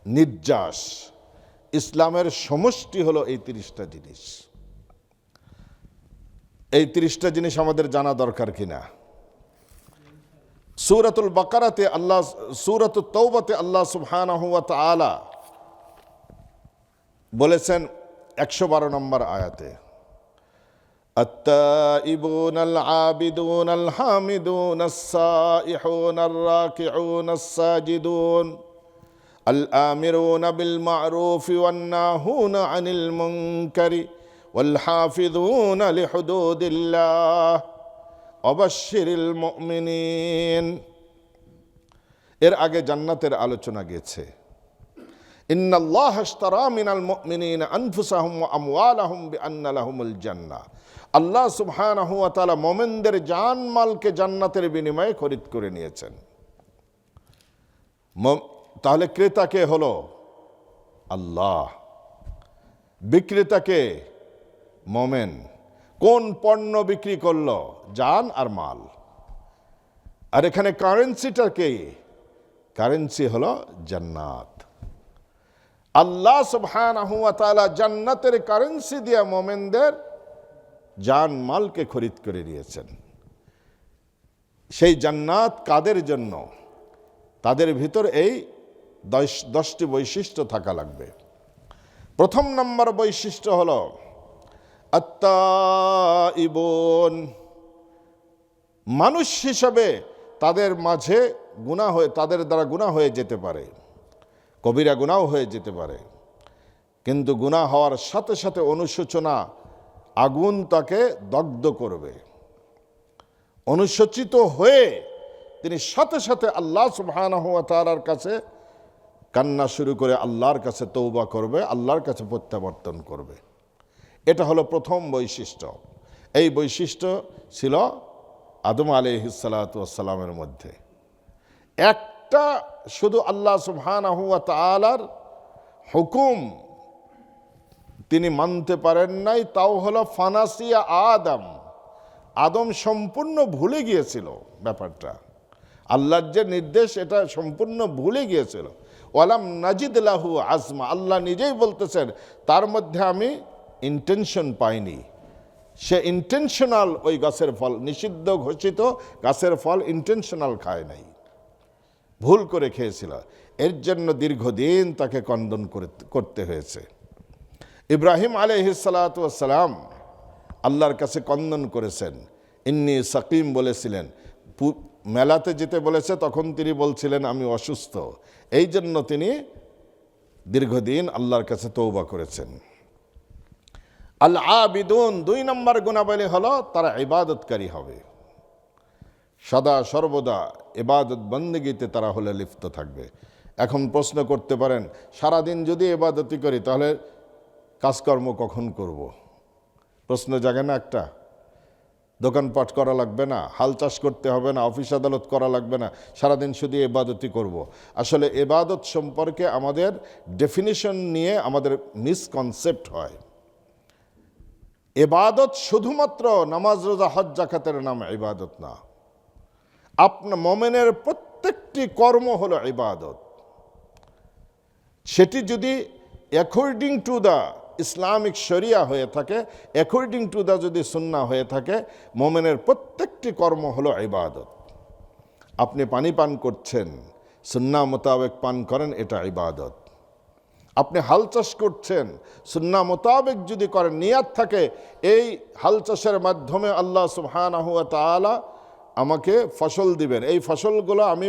Speaker 1: নির্যাস। ইসলামের সমষ্টি হলো এই 30টা জিনিস। এই 30টা জিনিস আমাদের জানা দরকার কিনা? সূরাতুল বাকারাতে আল্লাহ, সূরাতুত তাওবাতে আল্লাহ সুবহানাহু ওয়া তাআলা বলেছেন 112 নম্বর আয়াতে, আত-তাইবুনাল আবিদুনাল হামিদুনাস সাইহুনার রাকিউনাস সাজিদুন আল আমিরুনা বিল মা'রুফি ওয়ান নাহুনা আনিল মুনকারি ওয়াল হাফিযুনা লিহুদুদিল্লাহ ওয়াবাশশিরিল মুমিনিন। এর আগে জান্নাতের আলোচনা গেছে। ইন্নাল্লাহ আশতারা মিনাল মুমিনিনা আনফুসাহুম ওয়া আমওয়ালাহুম বিআন্না লাহুমুল জান্নাহ। আল্লাহ সুবহানাহু ওয়া তাআলা মুমিনদের জান-মালকে জান্নাতের বিনিময়ে খরিদ করে নিয়েছেন। তাহলে ক্রেতা কে হলো? আল্লাহ। বিক্রেতা কে? মুমিন। কোন পণ্য বিক্রি করলো? জান আর মাল। আর এখানে কারেন্সিটা কে? কারেন্সি হলো জান্নাত। আল্লাহ সুবহানাহু ওয়া তাআলা জান্নাতের কারেন্সি দিয়ে মুমিনদের জান মালকে খরিদ করে নিয়েছেন। সেই জান্নাত কাদের জন্য? তাদের ভিতর এই 10টি বৈশিষ্ট্য থাকা লাগবে। প্রথম নম্বর বৈশিষ্ট্য হলো আত-তাইবুন। মানুষ হিসাবে তাদের মাঝে গুনাহ হয়ে, তাদের দ্বারা গুনাহ হয়ে যেতে পারে, কবিরা গুনাহ হয়ে যেতে পারে, কিন্তু গুনাহ হওয়ার সাথে সাথে অনুশোচনা আগুন তাকে দগ্ধ করবে। অনুশোচিত হয়ে তিনি সাথে সাথে আল্লাহ সুবহানাহু ওয়া তাআলার কাছে কান্না শুরু করে আল্লাহর কাছে তওবা করবে, আল্লাহর কাছে প্রত্যাবর্তন করবে। এটা হলো প্রথম বৈশিষ্ট্য। এই বৈশিষ্ট্য ছিল আদম আলাইহিস সালাতু ওয়াস সালামের মধ্যে। একটা শুধু আল্লাহ সুবহানাহু ওয়া তাআলার হুকুম তিনি মানতে পারেন নাই, তাও হলো ফানাসিয়া আদম। আদম সম্পূর্ণ ভুলে গিয়েছিল ব্যাপারটা, আল্লাহর যে নির্দেশ এটা সম্পূর্ণ ভুলে গিয়েছিল। ওয়ালাম নাজিদ লাহু আজমা, আল্লাহ নিজেই বলতেছেন তার মধ্যে আমি ইন্টেনশন পাইনি। সে ইন্টেনশনাল ওই গাছের ফল, নিষিদ্ধ ঘোষিত গাছের ফল ইন্টেনশনাল খায় নাই, ভুল করে খেয়েছিল। এর জন্য দীর্ঘদিন তাকে কন্দন করতে হয়েছে। ইব্রাহিম আলাইহিস সালাতু ওয়াস সালাম আল্লাহর কাছে কন্দন করেছেন, ইন্নী সাকিম বলেছিলেন। মেলাতে যেতে বলেছে তখন তিনি বলছিলেন আমি অসুস্থ, এই জন্য তিনি দীর্ঘদিন আল্লাহর কাছে তওবা করেছেন। আল আবিদুন, 2 নম্বর গুণাবলী হলো তারা ইবাদতকারী হবে, সদা সর্বদা ইবাদত বন্দেগীতে তারা হলে লিপ্ত থাকবে। এখন প্রশ্ন করতে পারেন, সারাদিন যদি ইবাদতি করি তাহলে কাজকর্ম কখন করব? প্রশ্ন জাগে না একটা? দোকানপাট করা লাগবে না, হাল চাষ করতে হবে না, অফিস আদালত করা লাগবে না, সারাদিন শুধু ইবাদতই করব। আসলে ইবাদত সম্পর্কে আমাদের ডেফিনিশন নিয়ে আমাদের মিসকনসেপ্ট হয়। ইবাদত শুধুমাত্র নামাজ, রোজা, হজ, যাকাতের নাম ইবাদত না। আপনার মুমিনের প্রত্যেকটি কর্ম হলো ইবাদত। সেটি যদি অ্যাকর্ডিং টু দ্য ইসলামিক শরিয়া হয়ে থাকে, অ্যাকর্ডিং টু দ্য যদি সুন্নাহ হয়ে থাকে, মুমিনের প্রত্যেকটি কর্ম হলো ইবাদত। আপনি পানি পান করছেন, সুন্নাহ মোতাবেক পান করেন, এটা ইবাদত। আপনি হাল চাষ করছেন, সুন্নাহ মোতাবেক যদি করেন, নিয়াত থাকে এই হাল চাষের মাধ্যমে আল্লাহ সুবহানাহু ওয়া তাআলা আমাকে ফসল দিবেন, এই ফসলগুলো আমি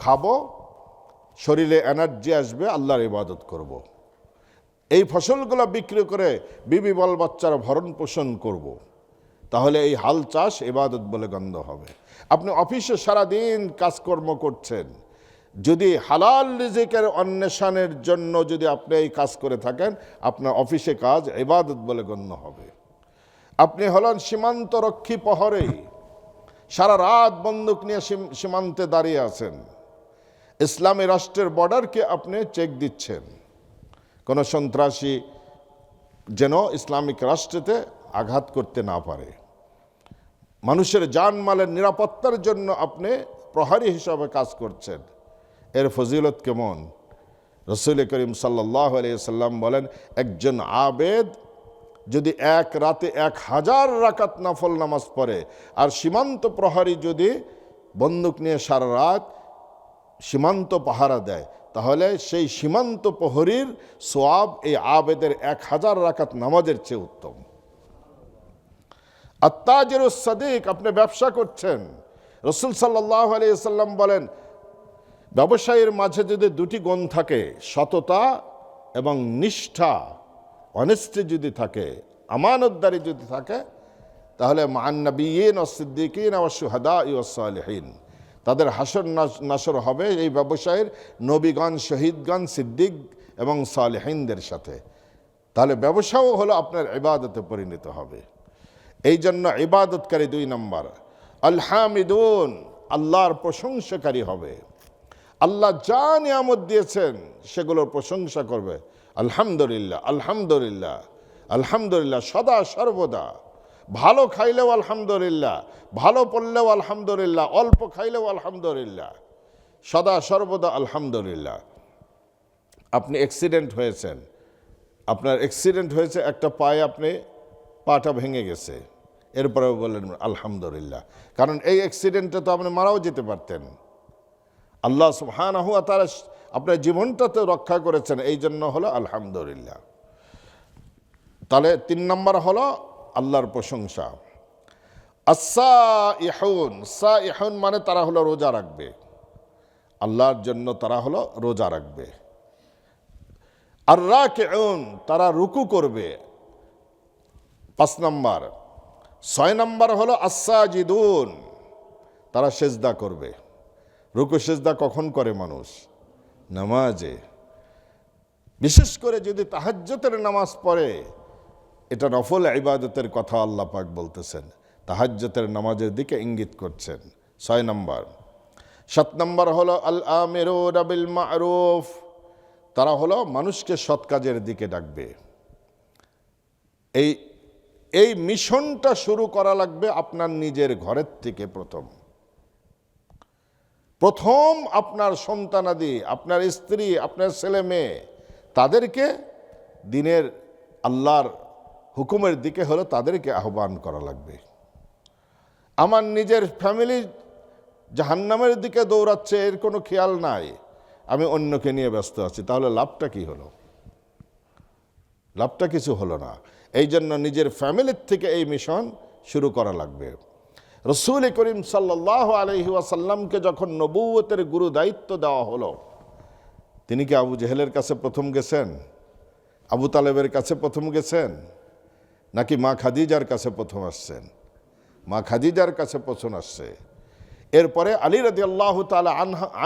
Speaker 1: খাবো, শরীরে এনার্জি আসবে, আল্লাহর ইবাদত করব। এই ফসলগুলো বিক্রি করে বিবি বল বাচ্চারা ভরণ পোষণ করব, তাহলে এই হাল চাষ ইবাদত বলে গণ্য হবে। আপনি অফিসে সারাদিন কাজকর্ম করছেন, যদি হালাল রিজিকের অন্বেষণের জন্য যদি আপনি এই কাজ করে থাকেন, আপনার অফিসে কাজ ইবাদত বলে গণ্য হবে। আপনি হলেন সীমান্তরক্ষী প্রহরী, সারা রাত বন্দুক নিয়ে সীমান্তে দাঁড়িয়ে আছেন, ইসলামী রাষ্ট্রের বর্ডারকে আপনি চেক দিচ্ছেন, কোনো সন্ত্রাসী যেন ইসলামিক রাষ্ট্রেতে আঘাত করতে না পারে। মানুষের জানমালের নিরাপত্তার জন্য আপনি প্রহরী হিসাবে কাজ করছেন। এর ফজিলত কেমন? রসুল করিম সাল্লাল্লাহু আলাইহি সাল্লাম বলেন, একজন আবেদ যদি এক রাতে 1000 রাকাত নফল নামাজ পড়ে, আর সীমান্ত প্রহরী যদি বন্দুক নিয়ে সারা রাত সীমান্ত পাহারা দেয়, তাহলে সেই সীমান্ত প্রহরীর সওয়াব এই আবেদের 1000 রাকাত নামাজের চেয়ে উত্তম। আত্তাজিরুস সাদিক, আপনি ব্যবসা করছেন, রসুল সাল্লাল্লাহু আলাইহি সাল্লাম বলেন, ব্যবসায়ীর মাঝে যদি দুটি গুণ থাকে, সততা এবং নিষ্ঠা, অনেস্টি যদি থাকে, আমানতদারি যদি থাকে, তাহলে মান নবিয়্যিন ওয়াস সিদ্দিকিন ওয়াস শুহাদা ওয়াস সালিহিন, তাদের হাসর নাসর হবে এই ব্যবসায়ীর নবীগণ, শহীদগণ, সিদ্দিক এবং সালেহিনদের সাথে। তাহলে ব্যবসাও হলো আপনার ইবাদতে পরিণত হবে। এই জন্য ইবাদতকারী 2 নম্বর, আল হামিদুন, আল্লাহর প্রশংসাকারী হবে। আল্লাহ যা নিয়ামত দিয়েছেন সেগুলোর প্রশংসা করবে, আলহামদুলিল্লাহ আলহামদুলিল্লাহ আলহামদুলিল্লাহ, সদা সর্বদা। ভালো খাইলেও আলহামদুলিল্লাহ, ভালো পড়লেও আলহামদুলিল্লাহ, অল্প খাইলেও আলহামদুলিল্লাহ, সদা সর্বদা আলহামদুলিল্লাহ। আপনি অ্যাক্সিডেন্ট হয়েছেন, আপনার অ্যাক্সিডেন্ট হয়েছে, একটা পায়ে আপনি পাটা ভেঙে গেছে, এরপরেও বললেন আলহামদুলিল্লাহ, কারণ এই অ্যাক্সিডেন্টে তো আপনি মারাও যেতে পারতেন। আল্লাহ সুবহানাহু ওয়া তাআলা আপনার জীবনটাতে রক্ষা করেছেন, এই জন্য হলো আলহামদুলিল্লাহ। তাহলে 3 নম্বর হলো আল্লাহর প্রশংসা। আস-সাইহুন, সাইহুন মানে তারা হলো রোজা রাখবে, আল্লাহর জন্য তারা হলো রোজা রাখবে। আর রাকিউন, তারা রুকু করবে, 5 নম্বর। 6 নম্বর হলো আস-সাজিদুন, তারা সেজদা করবে। রুকু সেজদা কখন করে মানুষ? নামাজে। বিশেষ করে যদি তাহাজ্জুদের নামাজ পড়ে, এটা নফল ইবাদতের কথা আল্লাহ পাক বলতেছেন, তাহাজ্জুদের নামাজের দিকে ইঙ্গিত করছেন। 6 নম্বর। 7 নম্বর হলো আল আমিরুনা বিল মা'রুফ, তারা হলো মানুষকে সৎ কাজের দিকে ডাকবে। এই মিশনটা শুরু করা লাগবে আপনার নিজের ঘরের থেকে। প্রথম আপনার সন্তানাদি, আপনার স্ত্রী, আপনার ছেলে মেয়ে, তাদেরকে দিনের আল্লাহর হুকুমের দিকে হলো তাদেরকে আহ্বান করা লাগবে। আমার নিজের ফ্যামিলি জাহান্নামের দিকে দৌড়াচ্ছে, এর কোনো খেয়াল নাই, আমি অন্যকে নিয়ে ব্যস্ত আছি, তাহলে লাভটা কি হলো? লাভটা কিছু হলো না। এই জন্য নিজের ফ্যামিলির থেকে এই মিশন শুরু করা লাগবে। রসূল করিম সাল্লাল্লাহু আলাইহি ওয়াসাল্লামকে যখন নবুয়তের গুরু দায়িত্ব দেওয়া হলো, তিনি কি আবু জেহেলের কাছে প্রথম গেছেন, আবু তালেবের কাছে প্রথম গেছেন, নাকি মা খাদিজার কাছে প্রথম আসছেন? মা খাদিজার কাছে প্রথম আসছে। এরপরে আলী রাদিয়াল্লাহু তাআলা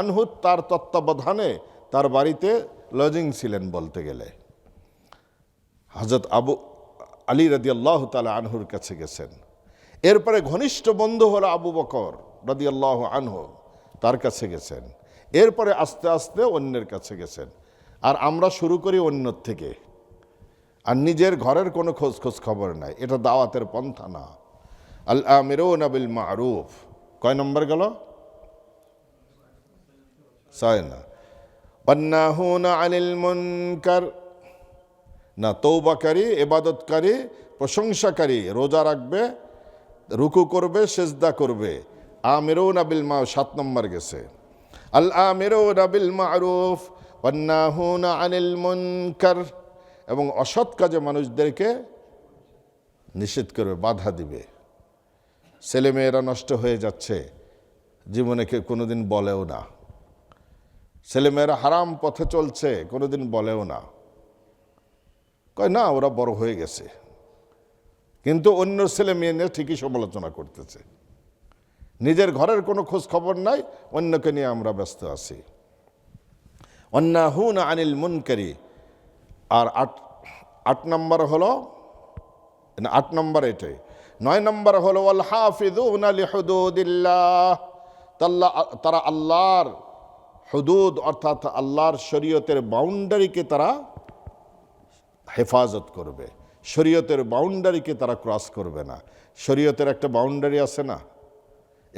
Speaker 1: আনহু, তার তত্ত্বাবধানে তার বাড়িতে লজিং ছিলেন বলতে গেলে। হযরত আলী রাদিয়াল্লাহু তাআলা আনহুর কাছে গেছেন। এরপরে ঘনিষ্ঠ বন্ধু হলো আবু বকর রাদিয়াল্লাহু আনহু, তার কাছে গেছেন। এরপরে আস্তে আস্তে অন্যের কাছে গেছেন। আর আমরা শুরু করি অন্যর থেকে, আর নিজের ঘরের কোনো খোঁজ খবর নাই। এটা দাওয়াতের পন্থা না। আল আমিরুনা বিল মা'রুফ, কয় নম্বর গেল? 6 না। ওয়ান্নাহুনা আনিল মুনকার, না, তওবাকারী, ইবাদতকারী, প্রশংসাকারী, রোজা রাখবে, রুকু করবে, সেজদা করবে। আমিরুনা বিল মা'রুফ 7 নম্বর গেছে। আল আমিরুনা বিল মা'রুফ ওয়ান্নাহুনা আনিল মুনকার, এবং অসৎ কাজে মানুষদেরকে নিষেধ করবে, বাধা দিবে। ছেলেমেয়েরা নষ্ট হয়ে যাচ্ছে, জীবনে কেউ কোনোদিন বলেও না। ছেলেমেয়েরা হারাম পথে চলছে, কোনোদিন বলেও না, কয় না ওরা বড় হয়ে গেছে, কিন্তু অন্য ছেলে মেয়ে নিয়ে ঠিকই সমালোচনা করতেছে। নিজের ঘরের কোনো খোঁজ খবর নাই, অন্যকে নিয়ে আমরা ব্যস্ত আছি। ওয়ান্নাহুনা আনিল মুনকারি। আর 8 নম্বর হলো, 8 নম্বর এটাই। 9 নম্বর হলো ওয়াল হাফিযুনা লিহুদুদিল্লাহ, তারা আল্লাহর হুদুদ অর্থাৎ আল্লাহর শরীয়তের বাউন্ডারিকে তারা হেফাজত করবে। শরীয়তের বাউন্ডারিকে তারা ক্রস করবে না। শরীয়তের একটা বাউন্ডারি আছে না,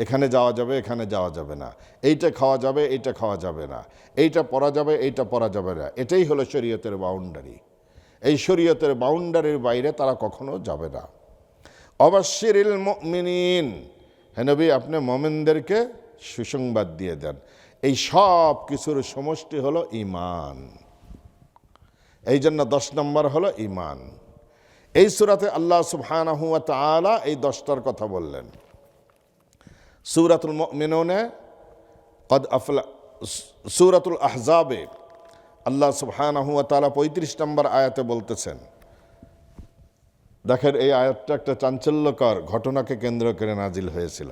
Speaker 1: এখানে যাওয়া যাবে, এখানে যাওয়া যাবে না, এইটা খাওয়া যাবে, এইটা খাওয়া যাবে না, এইটা পরা যাবে, এইটা পরা যাবে না। এটাই হলো শরীয়তের বাউন্ডারি। এই শরীয়তের বাউন্ডারির বাইরে তারা কখনো যাবে না। অবাশশিরিল মুমিনিন, হে নবী আপনি মুমিনদেরকে সুসংবাদ দিয়ে দেন। এই সব কিছুর সমষ্টি হলো ঈমান। এই জন্য 10 নম্বর হলো ঈমান। এই সূরাতে আল্লাহ সুবহানাহু ওয়া তাআলা এই 10টার কথা বললেন। সূরাতুল মুমিনুনে কদ আফলা, সূরাতুল আহজাবে আল্লাহ সুবহানাহু ওয়া তাআলা 35 নম্বর আয়াতে বলতেছেন, দেখেন এই আয়াতটা একটা চাঞ্চল্যকর ঘটনাকে কেন্দ্র করে নাজিল হয়েছিল।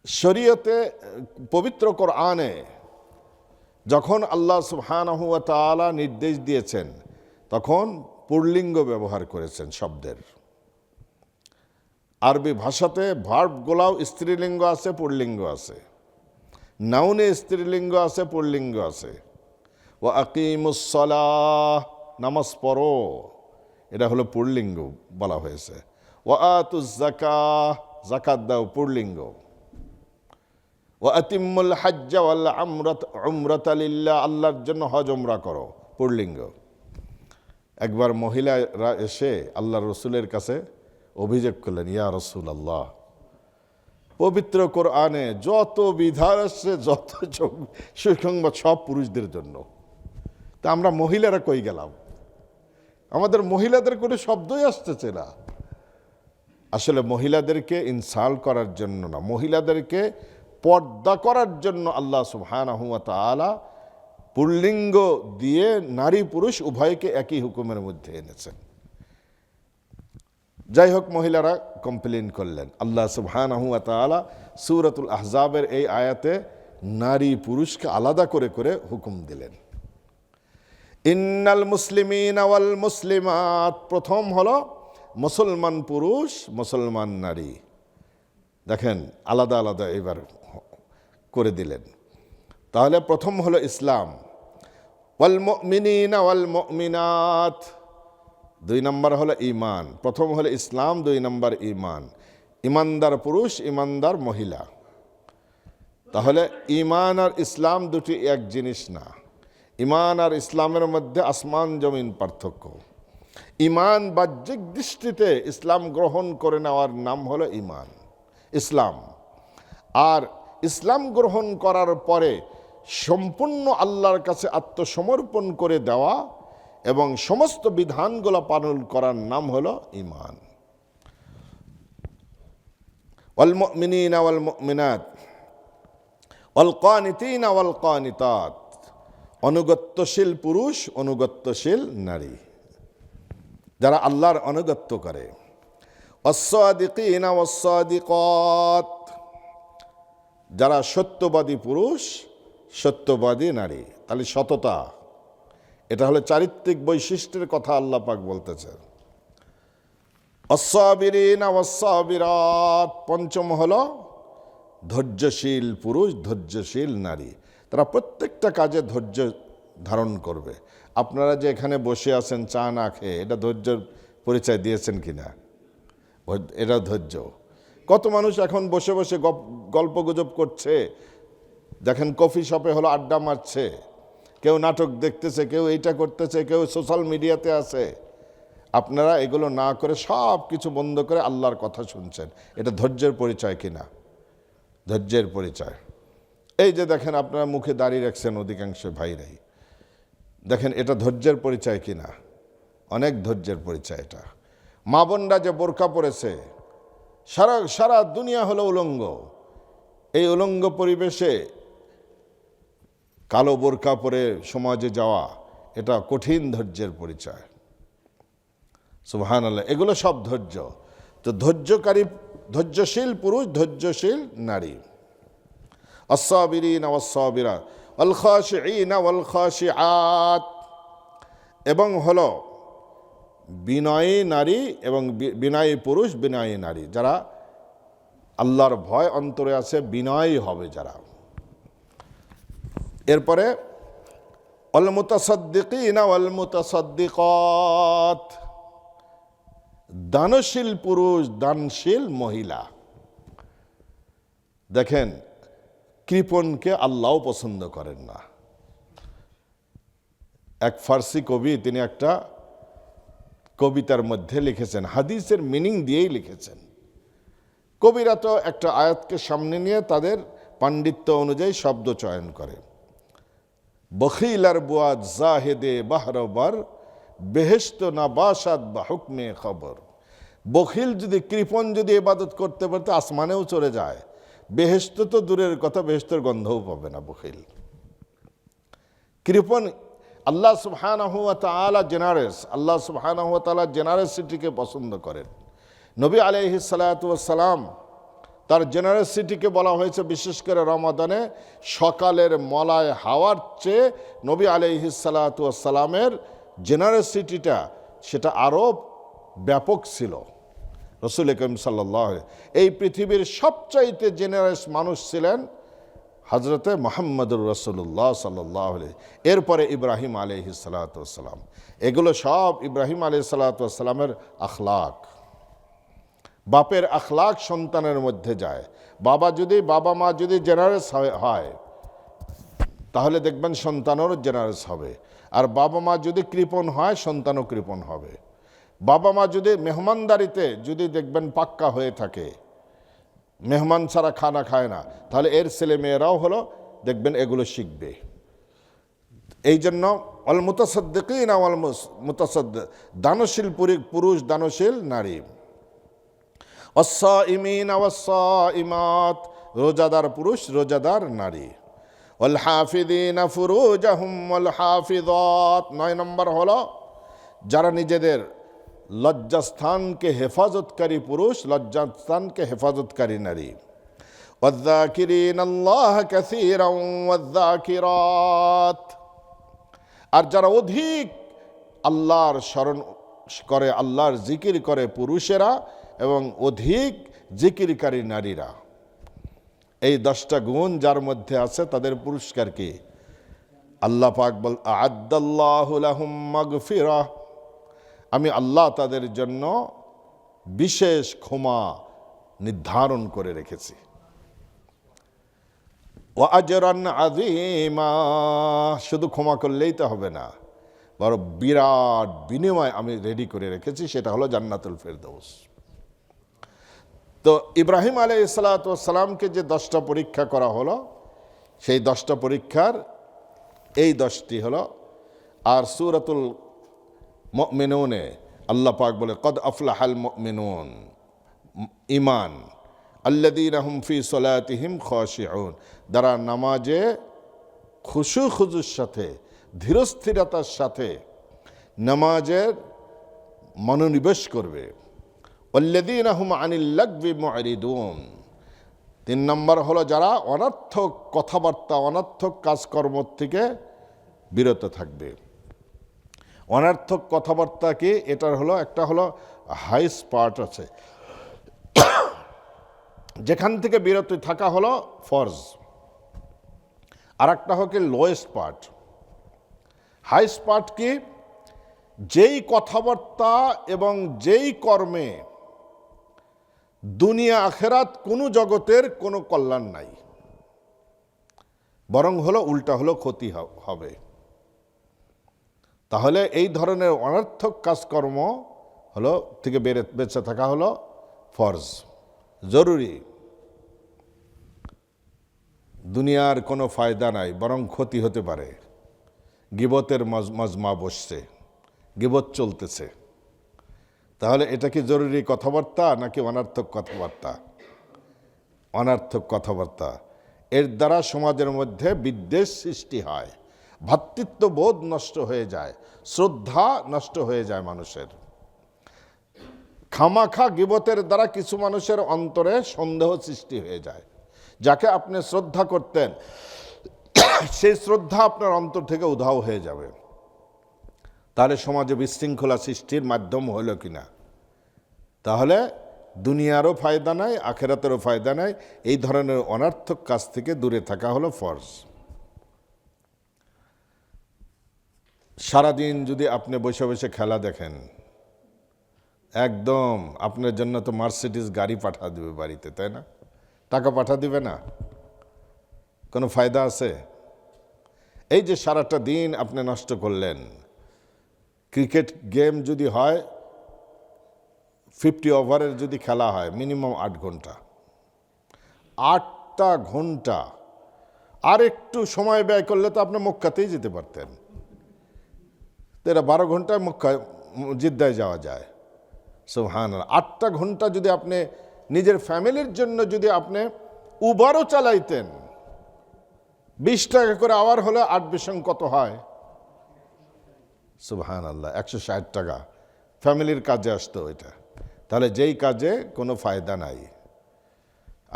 Speaker 1: শরীয়তে পবিত্র কোরআনে যখন আল্লাহ সুবহানাহু ওয়া তাআলা নির্দেশ দিয়েছেন তখন পুল্লিঙ্গ ব্যবহার করেছেন শব্দের। আরবি ভাষাতে ভার্বগুলাও স্ত্রীলিঙ্গ আছে, পুল্লিঙ্গ আছে। নাউনে স্ত্রীলিঙ্গ আছে, পুল্লিঙ্গ আছে। ওয়া আকিমুস সালাহ, নামাজ পড়ো, এটা হলো পুল্লিঙ্গ বলা হয়েছে। ওয়া আতুজ যাকাহ, যাকাত দাও, পুল্লিঙ্গ। ওয়া আতিম্মুল হজ্জ ওয়াল উমরাতা লিল্লাহ, আল্লাহর জন্য হজ উমরা করো, পুল্লিঙ্গ। একবার মহিলারা এসে আল্লাহর রাসূলের কাছে অভিযোগ করলেন, ইয়া রাসূলুল্লাহ, পবিত্র কোরআনে যত বিধান আসছে, যত সুসংবাদ সব পুরুষদের জন্য, তা আমরা মহিলারা কই গেলাম? আমাদের মহিলাদের কোনো শব্দই আসতেছে না। আসলে মহিলাদেরকে ইনসাল্ট করার জন্য না, মহিলাদেরকে পর্দা করার জন্য আল্লাহ সুবহানাহু ওয়া তাআলা পুল্লিঙ্গ দিয়ে নারী পুরুষ উভয়কে একই হুকুমের মধ্যে এনেছেন। যাই হোক, মহিলারা কমপ্লেন করলেন। আল্লাহ সুবহানাহু ওয়া তাআলা সূরাতুল আহজাবের এই আয়াতে নারী পুরুষকে আলাদা করে করে হুকুম দিলেন। ইন্নাল মুসলিমিনা ওয়াল মুসলিমাত, প্রথম হলো মুসলমান পুরুষ, মুসলমান নারী। দেখেন আলাদা আলাদা এবার করে দিলেন। তাহলে প্রথম হলো ইসলাম। ওয়াল মুমিনিনা ওয়াল মুমিনাত, 2 নম্বর হলো ঈমান। প্রথম হলো ইসলাম, 2 নম্বর ঈমান। ঈমানদার পুরুষ, ঈমানদার মহিলা। তাহলে ঈমান আর ইসলাম দুটি এক জিনিস না। ঈমান আর ইসলামের মধ্যে আসমান জমিন পার্থক্য। ঈমান বাহ্যিক দৃষ্টিতে ইসলাম গ্রহণ করে নেওয়ার নাম হলো ঈমান, ইসলাম। আর ইসলাম গ্রহণ করার পরে সম্পূর্ণ আল্লাহর কাছে আত্মসমর্পণ করে দেওয়া এবং সমস্ত বিধানগুলো পালন করার নাম হলো ঈমান। ওয়াল মুমিনিনা ওয়াল মুমিনাত ওয়াল কানিতিনা ওয়াল কানিতাত, অনুগত্যশীল পুরুষ, অনুগত্যশীল নারী, যারা আল্লাহর অনুগত্য করে। ওয়াস-সাদিকিনা ওয়াস-সাদিকাত, যারা সত্যবাদী পুরুষ, সত্যবাদী নারী। তাহলে সততা, এটা হলো চারিত্রিক বৈশিষ্ট্যের কথা আল্লাহ পাক বলতেছেন। ওয়াস-সাবিরিনা ওয়াস-সাবিরাত, পঞ্চম হলো ধৈর্যশীল পুরুষ, ধৈর্যশীল নারী। তারা প্রত্যেকটা কাজে ধৈর্য ধারণ করবে। আপনারা যে এখানে বসে আছেন চা না খেয়ে, এটা ধৈর্যের পরিচয় দিয়েছেন কিনা? এটা ধৈর্য। কত মানুষ এখন বসে বসে গল্প গুজব করছে, দেখেন কফি শপে হলো আড্ডা মারছে, কেউ নাটক দেখতেছে, কেউ এইটা করতেছে, কেউ সোশ্যাল মিডিয়াতে আছে। আপনারা এগুলো না করে সব কিছু বন্ধ করে আল্লাহর কথা শুনছেন, এটা ধৈর্যের পরিচয় কিনা? ধৈর্যের পরিচয়। এই যে দেখেন আপনারা মুখে দাঁড়িয়ে রাখছেন অধিকাংশ ভাইরাই, দেখেন এটা ধৈর্যের পরিচয় কিনা? অনেক ধৈর্যের পরিচয় এটা। মা বোনরা যে বোরকা পরেছে, সারা দুনিয়া হলো উলঙ্গ। এই উলঙ্গ পরিবেশে কালো বোরকা পরে সমাজে যাওয়া, এটা কঠিন ধৈর্যের পরিচয়। সুবহানাল্লাহ, এগুলো সব ধৈর্য। তো ধৈর্যকারী, ধৈর্যশীল পুরুষ, ধৈর্যশীল নারী। আস-সাবিরিনা ওয়াস-সাবিরাত ওয়াল খাশিঈনা ওয়াল খাশিআত, এবং হলো বিনয়ী নারী এবং বিনয়ী পুরুষ, বিনয়ী নারী, যারা আল্লাহর ভয় অন্তরে আছে, বিনয়ী হবে যারা। এরপরে ওয়াল মুতাসাদ্দিকিনা ওয়াল মুতাসাদ্দিকাত, দানশীল পুরুষ, দানশীল মহিলা। দেখেন, কৃপণকে আল্লাহও পছন্দ করেন না। এক ফার্সি কবি, তিনি একটা কবিতার মধ্যে লিখেছেন, হাদিসের মিনিং দিয়েই লিখেছেন। কবিরা তো একটা আয়াতকে সামনে নিয়ে তাদের পাণ্ডিত্য অনুযায়ী শব্দ চয়ন করে। বখিলার বুয়াদ জাহেদে বাহরবার, বেহেশত না বাসাদ বা হুকমে খবর। বখিল যদি, কৃপণ যদি ইবাদত করতে পারতে আসমানেও চলে যায়, বেহেশত তো দূরের কথা, বেহেশতের গন্ধও পাবে না বখিল। কৃপণ, আল্লাহ সুবহানাহু ওয়া তাআলা জেনারেস, আল্লাহ সুবহানাহু ওয়া তাআলা জেনারেসিটিকে পছন্দ করেন। নবী আলাইহিস সালাতু ওয়াস সালাম, তার জেনারেসিটিকে বলা হয়েছে বিশেষ করে রমাদানে সকালের মলায় হাওয়ার চেয়ে নবী আলাইহিস সালাতু ওয়াস সালামের জেনারেসিটিটা সেটা আরও ব্যাপক ছিল। রাসূল করিম সাল্লাল্লাহু আলাইহি, এই পৃথিবীর সবচাইতে জেনারেস মানুষ ছিলেন হযরতে মুহাম্মদুর রাসূলুল্লাহ সাল্লাল্লাহু আলাইহি, এরপরে ইব্রাহিম আলাইহিস সালাতু ওয়াস সালাম। এগুলো সব ইব্রাহিম আলাইহিস সালাতু ওয়াস সালামের আখলাক। বাপের আখলাক সন্তানের মধ্যে যায়। বাবা মা যদি জেনারেস হয় তাহলে দেখবেন সন্তানেরও জেনারেস হবে। আর বাবা মা যদি কৃপণ হয়, সন্তানও কৃপণ হবে। বাবা মা যদি মেহমানদারিতে যদি দেখবেন পাক্কা হয়ে থাকে, মেহমান ছাড়া খানা খায় না, তাহলে এর ছেলে মেয়েরাও হলো দেখবেন এগুলো শিখবে। এই জন্য অল মুতাসাদ্দিকিন ওয়াল মুতাসাদ্দিক, দানশীল পুরুষ, দানশীল নারী। অস-সাইমিন ওয়াস-সাইমাত, রোজাদার পুরুষ, রোজাদার নারী। ওয়াল হাফিযিনা ফুরুজাহুম ওয়াল হাফিযাত, 9 নম্বর হলো যারা নিজেদের লজ্জাস্থানকে হেফাজতকারী পুরুষ, লজ্জাস্থানকে হেফাজতকারী নারী। ওয়ায-যাকিরিনাল্লাহ কাসীরান ওয়ায-যাকিরাত, আর যারা অধিক আল্লাহর স্মরণ করে, আল্লাহর জিকির করে পুরুষেরা এবং অধিক জিকিরকারী নারীরা। এই 10টা গুণ যার মধ্যে আছে তাদের পুরস্কার কি? আল্লাহ পাক বল, আ'আদ্দাল্লাহু লাহুম মাগফিরাহ, আমি আল্লাহ তাদের জন্য বিশেষ ক্ষমা নির্ধারণ করে রেখেছি। ওয়া আজরান আযীমা, শুধু ক্ষমা করলেই তো হবে না, বড় বিরাট বিনিময় আমি রেডি করে রেখেছি, সেটা হলো জান্নাতুল ফেরদৌস। তো ইব্রাহিম আলাইহিস সালাতু ওয়াস সালামকে যে 10টা পরীক্ষা করা হলো, সেই 10টা পরীক্ষার এই 10টি হলো। আর সূরাতুল মুমিনুনে আল্লাহ পাক বলে, কদ আফলাহাল মুমিনুন, ঈমান, আল্লাযীনা হুম ফি সলাতিহিম খাশিউন, যারা নামাজে খুশু খুজুর সাথে, ধীরস্থিরতার সাথে নামাজের মনোনিবেশ করবে। ওয়াল্লাযীনা হুম আনিল লাগবি মু'রিদুন, 3 নম্বর হলো যারা অনর্থক কথাবার্তা, অনর্থক কাজকর্ম থেকে বিরত থাকবে। অনর্থক কথাবার্তা কি? এটার হলো একটা হলো হাইস্ট পার্ট আছে, যেখান থেকে বিরত থাকা হলো ফরজ, আর একটা হলো লোয়েস্ট পার্ট। হাইস্ট পার্ট কি? যেই কথাবার্তা এবং যেই কর্মে দুনিয়া আখেরাত কোনো জগতের কোনো কল্যাণ নাই, বরং হলো উল্টা, হলো ক্ষতি হবে। তাহলে এই ধরনের অনর্থক কাজকর্ম হলো থেকে বেঁচে থাকা হলো ফরজ, জরুরি। দুনিয়ার কোনো ফায়দা নাই, বরং ক্ষতি হতে পারে। গিবতের মজমা বসছে, গিবত চলতেছে, তাহলে এটা কি জরুরি কথাবার্তা নাকি অনর্থক কথাবার্তা? অনর্থক কথাবার্তা। এর দ্বারা সমাজের মধ্যে বিদ্বেষ সৃষ্টি হয়, ভ্রাতৃত্ববোধ নষ্ট হয়ে যায়, শ্রদ্ধা নষ্ট হয়ে যায় মানুষের। খামাখা গিবতের দ্বারা কিছু মানুষের অন্তরে সন্দেহ সৃষ্টি হয়ে যায়। যাকে আপনি শ্রদ্ধা করতেন, সেই শ্রদ্ধা আপনার অন্তর থেকে উধাও হয়ে যাবে। তাহলে সমাজে বিশৃঙ্খলা সৃষ্টির মাধ্যম হলো কিনা? তাহলে দুনিয়ারও ফায়দা নাই, আখেরাতেরও ফায়দা নাই। এই ধরনের অনর্থক কাজ থেকে দূরে থাকা হলো ফরজ। সারাদিন যদি আপনি বসে বসে খেলা দেখেন, একদম আপনার জন্য তো মার্সিডিজ গাড়ি পাঠা দেবে বাড়িতে, তাই না? টাকা পাঠা দিবে না? কোনো ফায়দা আছে? এই যে সারাটা দিন আপনি নষ্ট করলেন। ক্রিকেট গেম যদি হয় 50 ওভারের যদি খেলা হয় মিনিমাম 8 ঘন্টা, 8টা ঘন্টা। আর একটু সময় ব্যয় করলে তো আপনি মক্কাতেই যেতে পারতেন। এরা 12 ঘন্টায় মক্কা জিদ্দায় যাওয়া যায়। সুবহানাল্লাহ। 8টা ঘন্টা যদি আপনি নিজের ফ্যামিলির জন্য যদি আপনি উবারও চালাইতেন, 20 টাকা করে আওয়ার হলে 8 বিশং কত হয়? সুবহানাল্লাহ, 160 টাকা ফ্যামিলির কাজে আসতো এটা। তাহলে যেই কাজে কোনো ফায়দা নাই।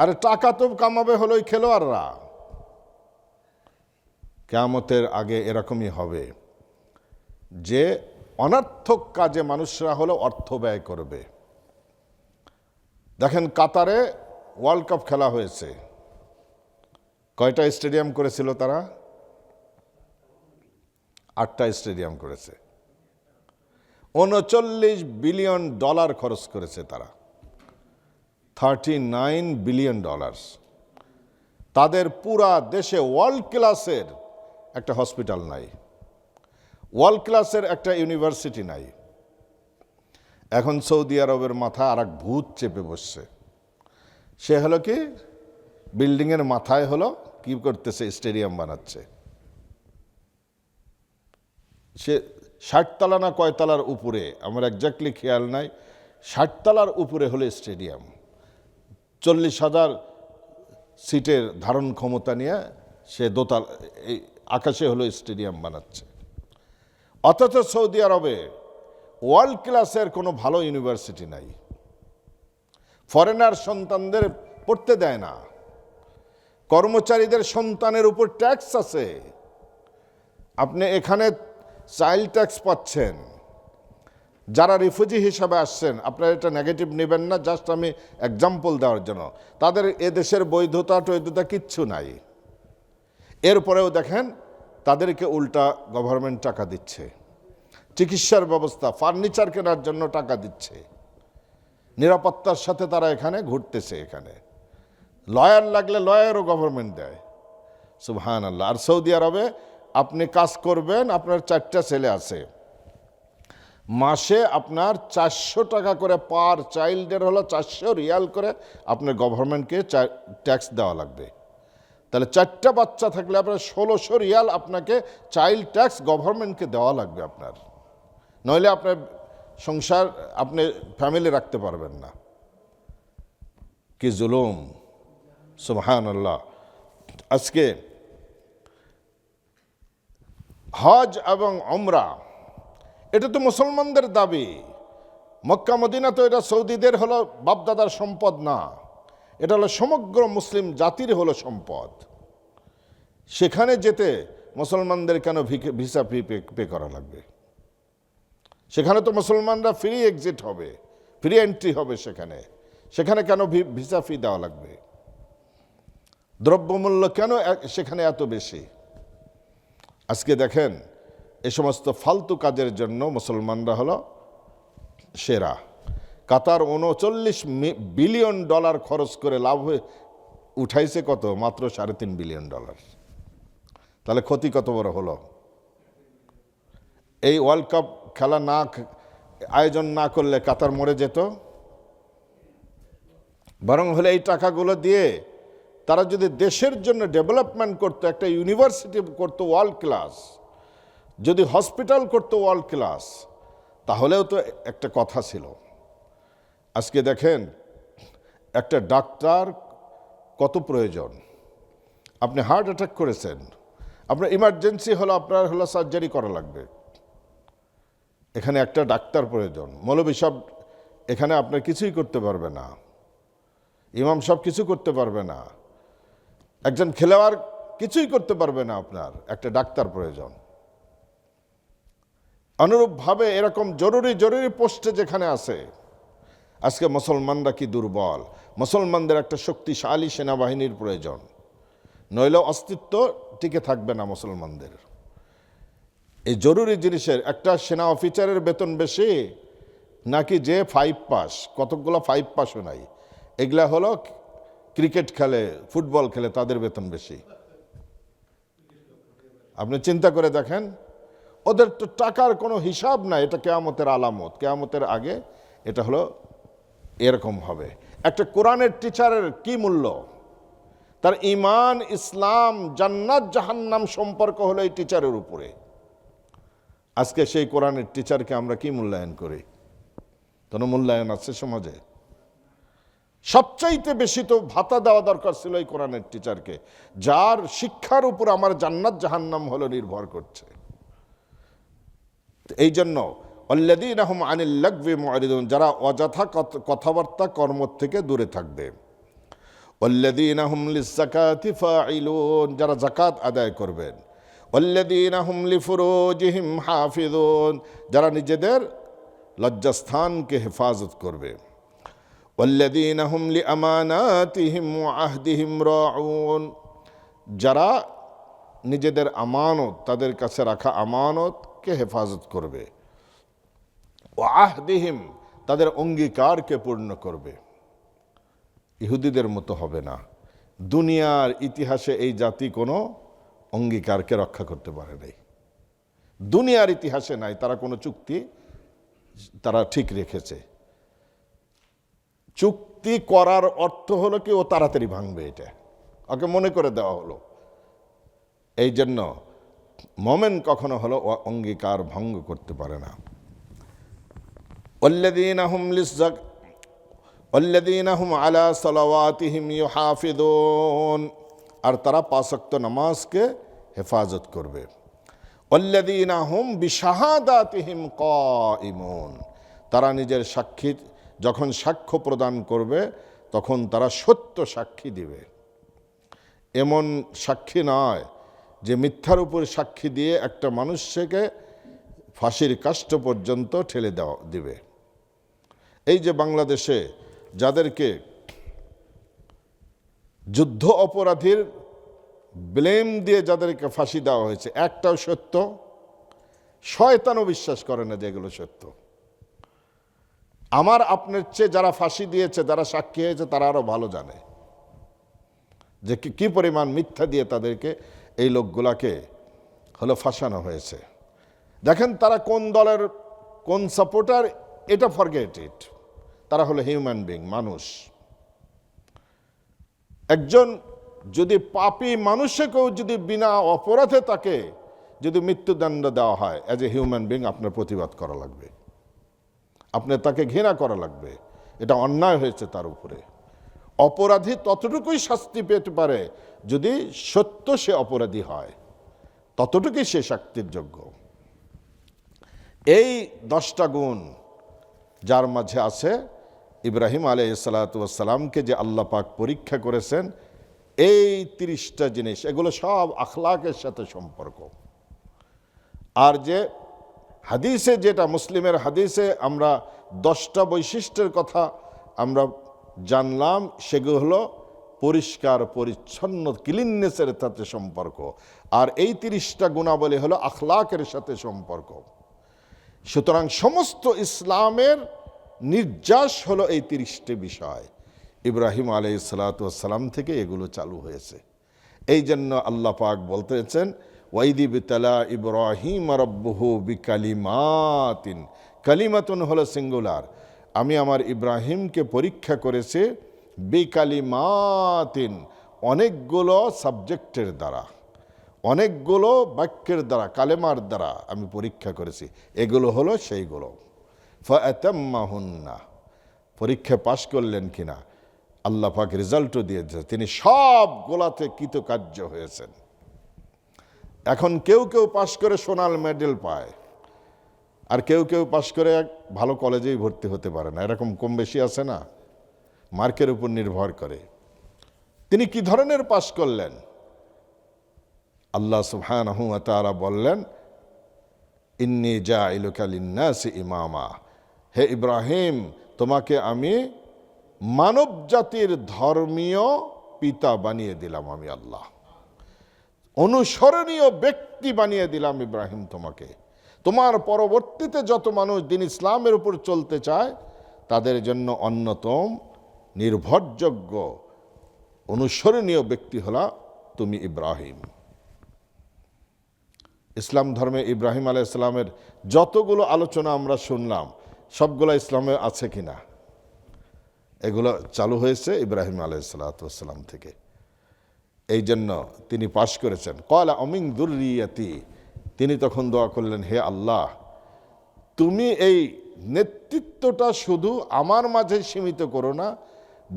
Speaker 1: আর টাকা তো কামাবে হলো ওই খেলোয়াড়রা। কিয়ামতের আগে এরকমই হবে যে অনর্থক কাজে মানুষরা হলো অর্থ ব্যয় করবে। দেখেন কাতারে ওয়ার্ল্ড কাপ খেলা হয়েছে, কয়টা স্টেডিয়াম করেছিল তারা? 8টা স্টেডিয়াম করেছে। 39 বিলিয়ন ডলার খরচ করেছে তারা, 39 বিলিয়ন ডলার। তাদের পুরা দেশে ওয়ার্ল্ড ক্লাসের একটা হসপিটাল নাই, ওয়ার্ল্ড ক্লাসের একটা ইউনিভার্সিটি নাই। এখন সৌদি আরবের মাথা আর এক ভূত চেপে বসছে। সে হলো কি, বিল্ডিংয়ের মাথায় হলো কি করতেছে, স্টেডিয়াম বানাচ্ছে। সে 60 তলা না কয় তলার উপরে, আমার একজাক্টলি খেয়াল নাই, 60 তলার উপরে হলো স্টেডিয়াম। 40,000 সিটের ধারণ ক্ষমতা নিয়ে সে দোতলা এই আকাশে হলো স্টেডিয়াম বানাচ্ছে। অথচ সৌদি আরবে ওয়ার্ল্ড ক্লাসের কোনো ভালো ইউনিভার্সিটি নাই। ফরেনার সন্তানদের পড়তে দেয় না, কর্মচারীদের সন্তানের উপর ট্যাক্স আছে। আপনি এখানে চাইল্ড ট্যাক্স পাচ্ছেন, যারা রিফিউজি হিসাবে আসছেন, আপনারা এটা নেগেটিভ নেবেন না, জাস্ট আমি এক্সাম্পল দেওয়ার জন্য। তাদের এদেশের বৈধতা কিচ্ছু নাই। এরপরেও দেখেন তাদেরকে উল্টা গভর্নমেন্ট টাকা দিচ্ছে, চিকিৎসার ব্যবস্থা, ফার্নিচার কেনার জন্য টাকা দিচ্ছে, নিরাপত্তার সাথে তারা এখানে ঘুরতেছে। এখানে লয়ার লাগলে লয়ারও গভর্নমেন্ট দেয়। সুবহানাল্লাহ। আর সৌদি আরবে আপনি কাজ করবেন, আপনার 4টা ছেলে আছে, মাসে আপনার 400 টাকা করে পার চাইল্ডের হলো 400 রিয়াল করে আপনার গভর্নমেন্টকে ট্যাক্স দেওয়া লাগবে। তাহলে 4টা বাচ্চা থাকলে আপনার 1600 রিয়াল আপনাকে চাইল্ড ট্যাক্স গভর্নমেন্টকে দেওয়া লাগবে আপনার, নইলে আপনার সংসার আপনি ফ্যামিলি রাখতে পারবেন না। কি জুলুম! সুবহানাল্লাহ। আজকে হজ এবং উমরা এটা তো মুসলমানদের দাবি। মক্কা মদিনা তো এটা সৌদিদের হলো বাপদাদার সম্পদ না, এটা হলো সমগ্র মুসলিম জাতির হলো সম্পদ। সেখানে যেতে মুসলমানদের কেন ভিসা ফি পে করা লাগবে? সেখানে তো মুসলমানরা ফ্রি এক্সিট হবে, ফ্রি এন্ট্রি হবে। সেখানে কেন ভিসা ফি দেওয়া লাগবে? দ্রব্যমূল্য কেন সেখানে এত বেশি? আজকে দেখেন এ সমস্ত ফালতু কাজের জন্য মুসলমানরা হলো সেরা। কাতার 39 বিলিয়ন ডলার খরচ করে লাভ উঠাইছে কত? মাত্র 3.5 বিলিয়ন ডলার। তাহলে ক্ষতি কত বড় হলো? এই ওয়ার্ল্ড কাপ খেলা আয়োজন না করলে কাতার মরে যেত। বরং হলে এই টাকাগুলো দিয়ে তারা যদি দেশের জন্য ডেভেলপমেন্ট করতো, একটা ইউনিভার্সিটি করতো ওয়ার্ল্ড ক্লাস, যদি হসপিটাল করতো ওয়ার্ল্ড ক্লাস, তাহলেও তো একটা কথা ছিল। আজকে দেখেন একটা ডাক্তার কত প্রয়োজন। আপনি হার্ট অ্যাটাক করেছেন, আপনার ইমার্জেন্সি হলো, আপনার হলো সার্জারি করা লাগবে, এখানে একটা ডাক্তার প্রয়োজন। মৌলভী সাহেব এখানে আপনার কিছুই করতে পারবে না, ইমাম সাহেব কিছু করতে পারবে না, একজন খেলোয়াড় কিছুই করতে পারবে না, আপনার একটা ডাক্তার প্রয়োজন। অনুরূপভাবে এরকম জরুরি পোস্টে যেখানে আছে, আজকে মুসলমানরা কি দুর্বল। মুসলমানদের একটা শক্তিশালী সেনাবাহিনীর প্রয়োজন, নইলে অস্তিত্ব টিকে থাকবে না মুসলমানদের। এই জরুরি জিনিসের একটা সেনা অফিসারের বেতন বেশি নাকি যে 5 পাস, কতকগুলো 5 পাসও নাই, এগুলা হলো ক্রিকেট খেলে, ফুটবল খেলে, তাদের বেতন বেশি। আপনি চিন্তা করে দেখেন, ওদের তো টাকার কোনো হিসাব নাই। এটা কিয়ামতের আলামত, কিয়ামতের আগে এটা হলো এরকম হবে। একটা কোরআনের টিচারের কি মূল্য? তার ঈমান, ইসলাম, জান্নাত, জাহান্নাম সম্পর্ক হলো এই টিচারের উপরে। আজকে সেই কোরআনের টিচারকে আমরা কি মূল্যায়ন করি? কোনো মূল্যায়ন আছে সমাজে? সবচাইতে বেশি তো ভাতা দেওয়া দরকার ছিল এই কোরআনের টিচারকে, যার শিক্ষার উপর আমার জান্নাত জাহান্নাম হলো নির্ভর করছে। এই জন্য আল্লাযীনা হুম আনিল লাগবি মুআরিদুন, যারা অযথা কথাবার্তা কর্ম থেকে দূরে থাকবে। আল্লাযীনা হুম লিয-যাকাতি ফাঈলুন, যারা যাকাত আদায় করবেন। আল্লাযীনা হুম লিফুরুজিহিম হাফিজুন, যারা নিজেদের লজ্জাস্থানকে হেফাজত করবে। ওয়াল্লাযীনা হুম লিআমানাতিহিম ওয়া আহদিহিম রাউন, যারা নিজেদের আমানত, তাদের কাছে রাখা আমানতকে হেফাজত করবে। ওয়া আহদিহিম, তাদের অঙ্গীকারকে পূর্ণ করবে। ইহুদিদের মতো হবে না। দুনিয়ার ইতিহাসে এই জাতি কোনো অঙ্গীকারকে রক্ষা করতে পারে নাই। দুনিয়ার ইতিহাসে নাই, তারা কোনো চুক্তি তারা ঠিক রেখেছে। চুক্তি করার অর্থ হলো কি ও তাড়াতাড়ি ভাঙবে, এটা ওকে মনে করে দেওয়া হলো। এই জন্য মোমেন কখনো হলো অঙ্গীকার ভঙ্গ করতে পারে না। ওয়াল্লাযীনা হুম আলা সালাওয়াতিহিম ইউহাফিজুন, আর তারা 5 ওয়াক্ত নামাজকে হেফাজত করবে। ওয়াল্লাযীনা হুম বিশাহাদাতিহিম কায়িমুন, তারা নিজের সাক্ষী, যখন সাক্ষ্য প্রদান করবে তখন তারা সত্য সাক্ষী দিবে। এমন সাক্ষী নয় যে মিথ্যার উপর সাক্ষী দিয়ে একটা মানুষকে ফাঁসির কাষ্ঠ পর্যন্ত ঠেলে দিবে। এই যে বাংলাদেশে যাদেরকে যুদ্ধ অপরাধীর ব্লেম দিয়ে যাদেরকে ফাঁসি দেওয়া হয়েছে, একটাও সত্য? শয়তানও বিশ্বাস করে না যে এগুলো সত্য। আমার আপনার চেয়ে যারা ফাঁসি দিয়েছে, যারা সাক্ষী হয়েছে, তারা আরো ভালো জানে যে কি পরিমাণ মিথ্যা দিয়ে তাদেরকে, এই লোকগুলাকে হলো ফাঁসানো হয়েছে। দেখেন তারা কোন দলের কোন সাপোর্টার, এটা ফরগেট ইট। তারা হলো হিউম্যান বিং, মানুষ। একজন যদি পাপী মানুষকেও যদি বিনা অপরাধে তাকে যদি মৃত্যুদণ্ড দেওয়া হয়, অ্যাজ এ হিউম্যান বিং আপনার প্রতিবাদ করা লাগবে, আপনার তাকে ঘৃণা করা লাগবে। এটা অন্যায় হয়েছে তার উপরে। অপরাধী ততটুকুই শাস্তি পেতে পারে যদি সত্য সে অপরাধী হয়, ততটুকুই সে শাস্তির যোগ্য। এই 10টা গুণ যার মাঝে আছে, ইব্রাহিম আলাইহিস সালাতু ওয়াস সালামকে যে আল্লাহ পাক পরীক্ষা করেছেন, এই 30টা জিনিস, এগুলো সব আখলাকের সাথে সম্পর্ক। আর যে হাদিসে, যেটা মুসলিমের হাদিসে আমরা 10টা বৈশিষ্ট্যের কথা আমরা জানলাম, সেগুলো হলো পরিষ্কার পরিচ্ছন্ন, ক্লিননেসের সাথে সম্পর্ক। আর এই 30টা গুণাবলী হলো আখলাকের সাথে সম্পর্ক। সুতরাং সমস্ত ইসলামের নির্যাস হলো এই 30টি বিষয়। ইব্রাহিম আলাইহিস সালাতু ওয়াস সালাম থেকে এগুলো চালু হয়েছে। এই জন্য আল্লাহ পাক বলতেছেন, ওয়াইদি বিতালা ইব্রাহিম রাব্বুহু বিকালিমাতিন, কালিমাতুন হলো সিঙ্গুলার। আমি আমার ইব্রাহিমকে পরীক্ষা করেছি বিকালিমাতিন, অনেকগুলো সাবজেক্টের দ্বারা, অনেকগুলো বাক্যের দ্বারা, কালেমার দ্বারা আমি পরীক্ষা করেছি। এগুলো হলো সেইগুলো। ফাআতাম্মাহুন্না, পরীক্ষা পাশ করলেন কিনা, আল্লাহ পাক রেজাল্টও দিয়েছে, তিনি সবগুলাতে কৃতকার্য হয়েছেন। এখন কেউ কেউ পাশ করে সোনাল মেডেল পায়, আর কেউ কেউ পাশ করে ভালো কলেজেই ভর্তি হতে পারে না। এরকম কম বেশি আছে না? মার্কের উপর নির্ভর করে। তিনি কি ধরনের পাশ করলেন? আল্লাহ সুবহানাহু ওয়া তাআলা বললেন, ইন্নী জাইলুকা লিন্নাসি ইমামা, হে ইব্রাহিম, তোমাকে আমি মানব জাতির ধর্মীয় পিতা বানিয়ে দিলাম। আমি আল্লাহ অনুসরণীয় ব্যক্তি বানিয়ে দিলাম ইব্রাহিম তোমাকে। তোমার পরবর্তীতে যত মানুষ দিন ইসলামের উপর চলতে চায়, তাদের জন্য অন্যতম নির্ভরযোগ্য অনুসরণীয় ব্যক্তি হলা তুমি ইব্রাহিম। ইসলাম ধর্মে ইব্রাহিম আলাইহিস সালামের যতগুলো আলোচনা আমরা শুনলাম সবগুলো ইসলামে আছে কিনা? এগুলো চালু হয়েছে ইব্রাহিম আলাইহিস সালাম থেকে। এই জন্য তিনি পাশ করেছেন। ক্বালা আমিন যুররিয়াতি, তিনি তখন দোয়া করলেন, হে আল্লাহ, তুমি এই নেতৃত্বটা শুধু আমার মাঝে সীমিত করো না,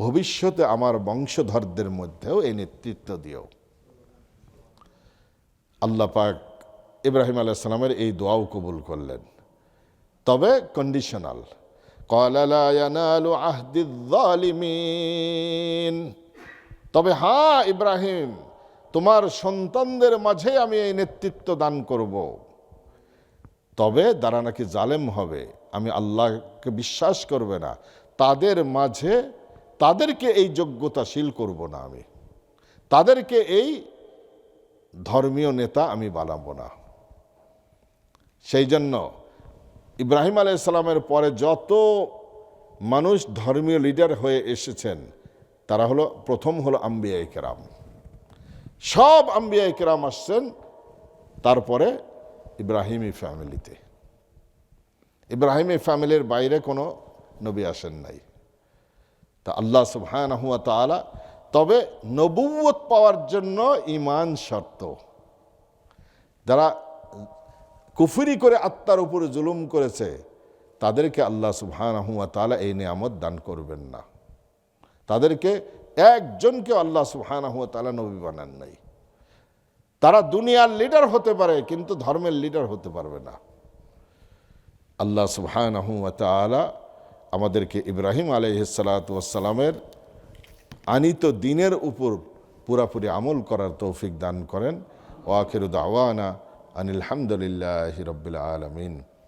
Speaker 1: ভবিষ্যতে আমার বংশধরদের মধ্যেও এই নেতৃত্ব দিও। আল্লাহ পাক ইব্রাহিম আলাইহিস সালামের এই দোয়াও কবুল করলেন, তবে কন্ডিশনাল। ক্বালা লা ইয়ানালু আহদিয যালিমিন, তবে হ্যাঁ ইব্রাহিম, তোমার সন্তানদের মাঝে আমি এই নেতৃত্ব দান করব, তবে যারা নাকি জালেম হবে, আমি আল্লাহকে বিশ্বাস করবে না, তাদের মাঝে তাদেরকে এই যোগ্যতাশীল করব না, আমি তাদেরকে এই ধর্মীয় নেতা আমি বানাবো না। সেই জন্য ইব্রাহিম আলাইহিস সালামের পরে যত মানুষ ধর্মীয় লিডার হয়ে এসেছেন তারা হলো, প্রথম হলো আম্বিয়া কেরাম। সব আম্বিয়া কেরাম আসছেন তারপরে ইব্রাহিমি ফ্যামিলিতে। ইব্রাহিমি ফ্যামিলির বাইরে কোনো নবী আসেন নাই। তা আল্লাহ সুবহানাহু ওয়া তাআলা, তবে নবুয়ত পাওয়ার জন্য ঈমান শর্ত। যারা কুফরি করে আত্মার উপরে জুলুম করেছে তাদেরকে আল্লাহ সুবহানাহু ওয়া তাআলা এই নিয়ামত দান করবেন না। তাদেরকে একজনকে আল্লাহ সুবহানাহু ওয়া তাআলা নবী বানান নাই। তারা দুনিয়ার লিডার হতে পারে কিন্তু ধর্মের লিডার হতে পারবে না। আল্লাহ সুবহানাহু ওয়া তাআলা আমাদেরকে ইব্রাহিম আলাইহিস সালাতু ওয়াস সালামের আনিত দ্বীনের উপর পুরাপুরি আমল করার তৌফিক দান করেন। ওয়া আখিরু দাওয়ানা আনিল হামদুলিল্লাহি রাব্বিল আলামিন।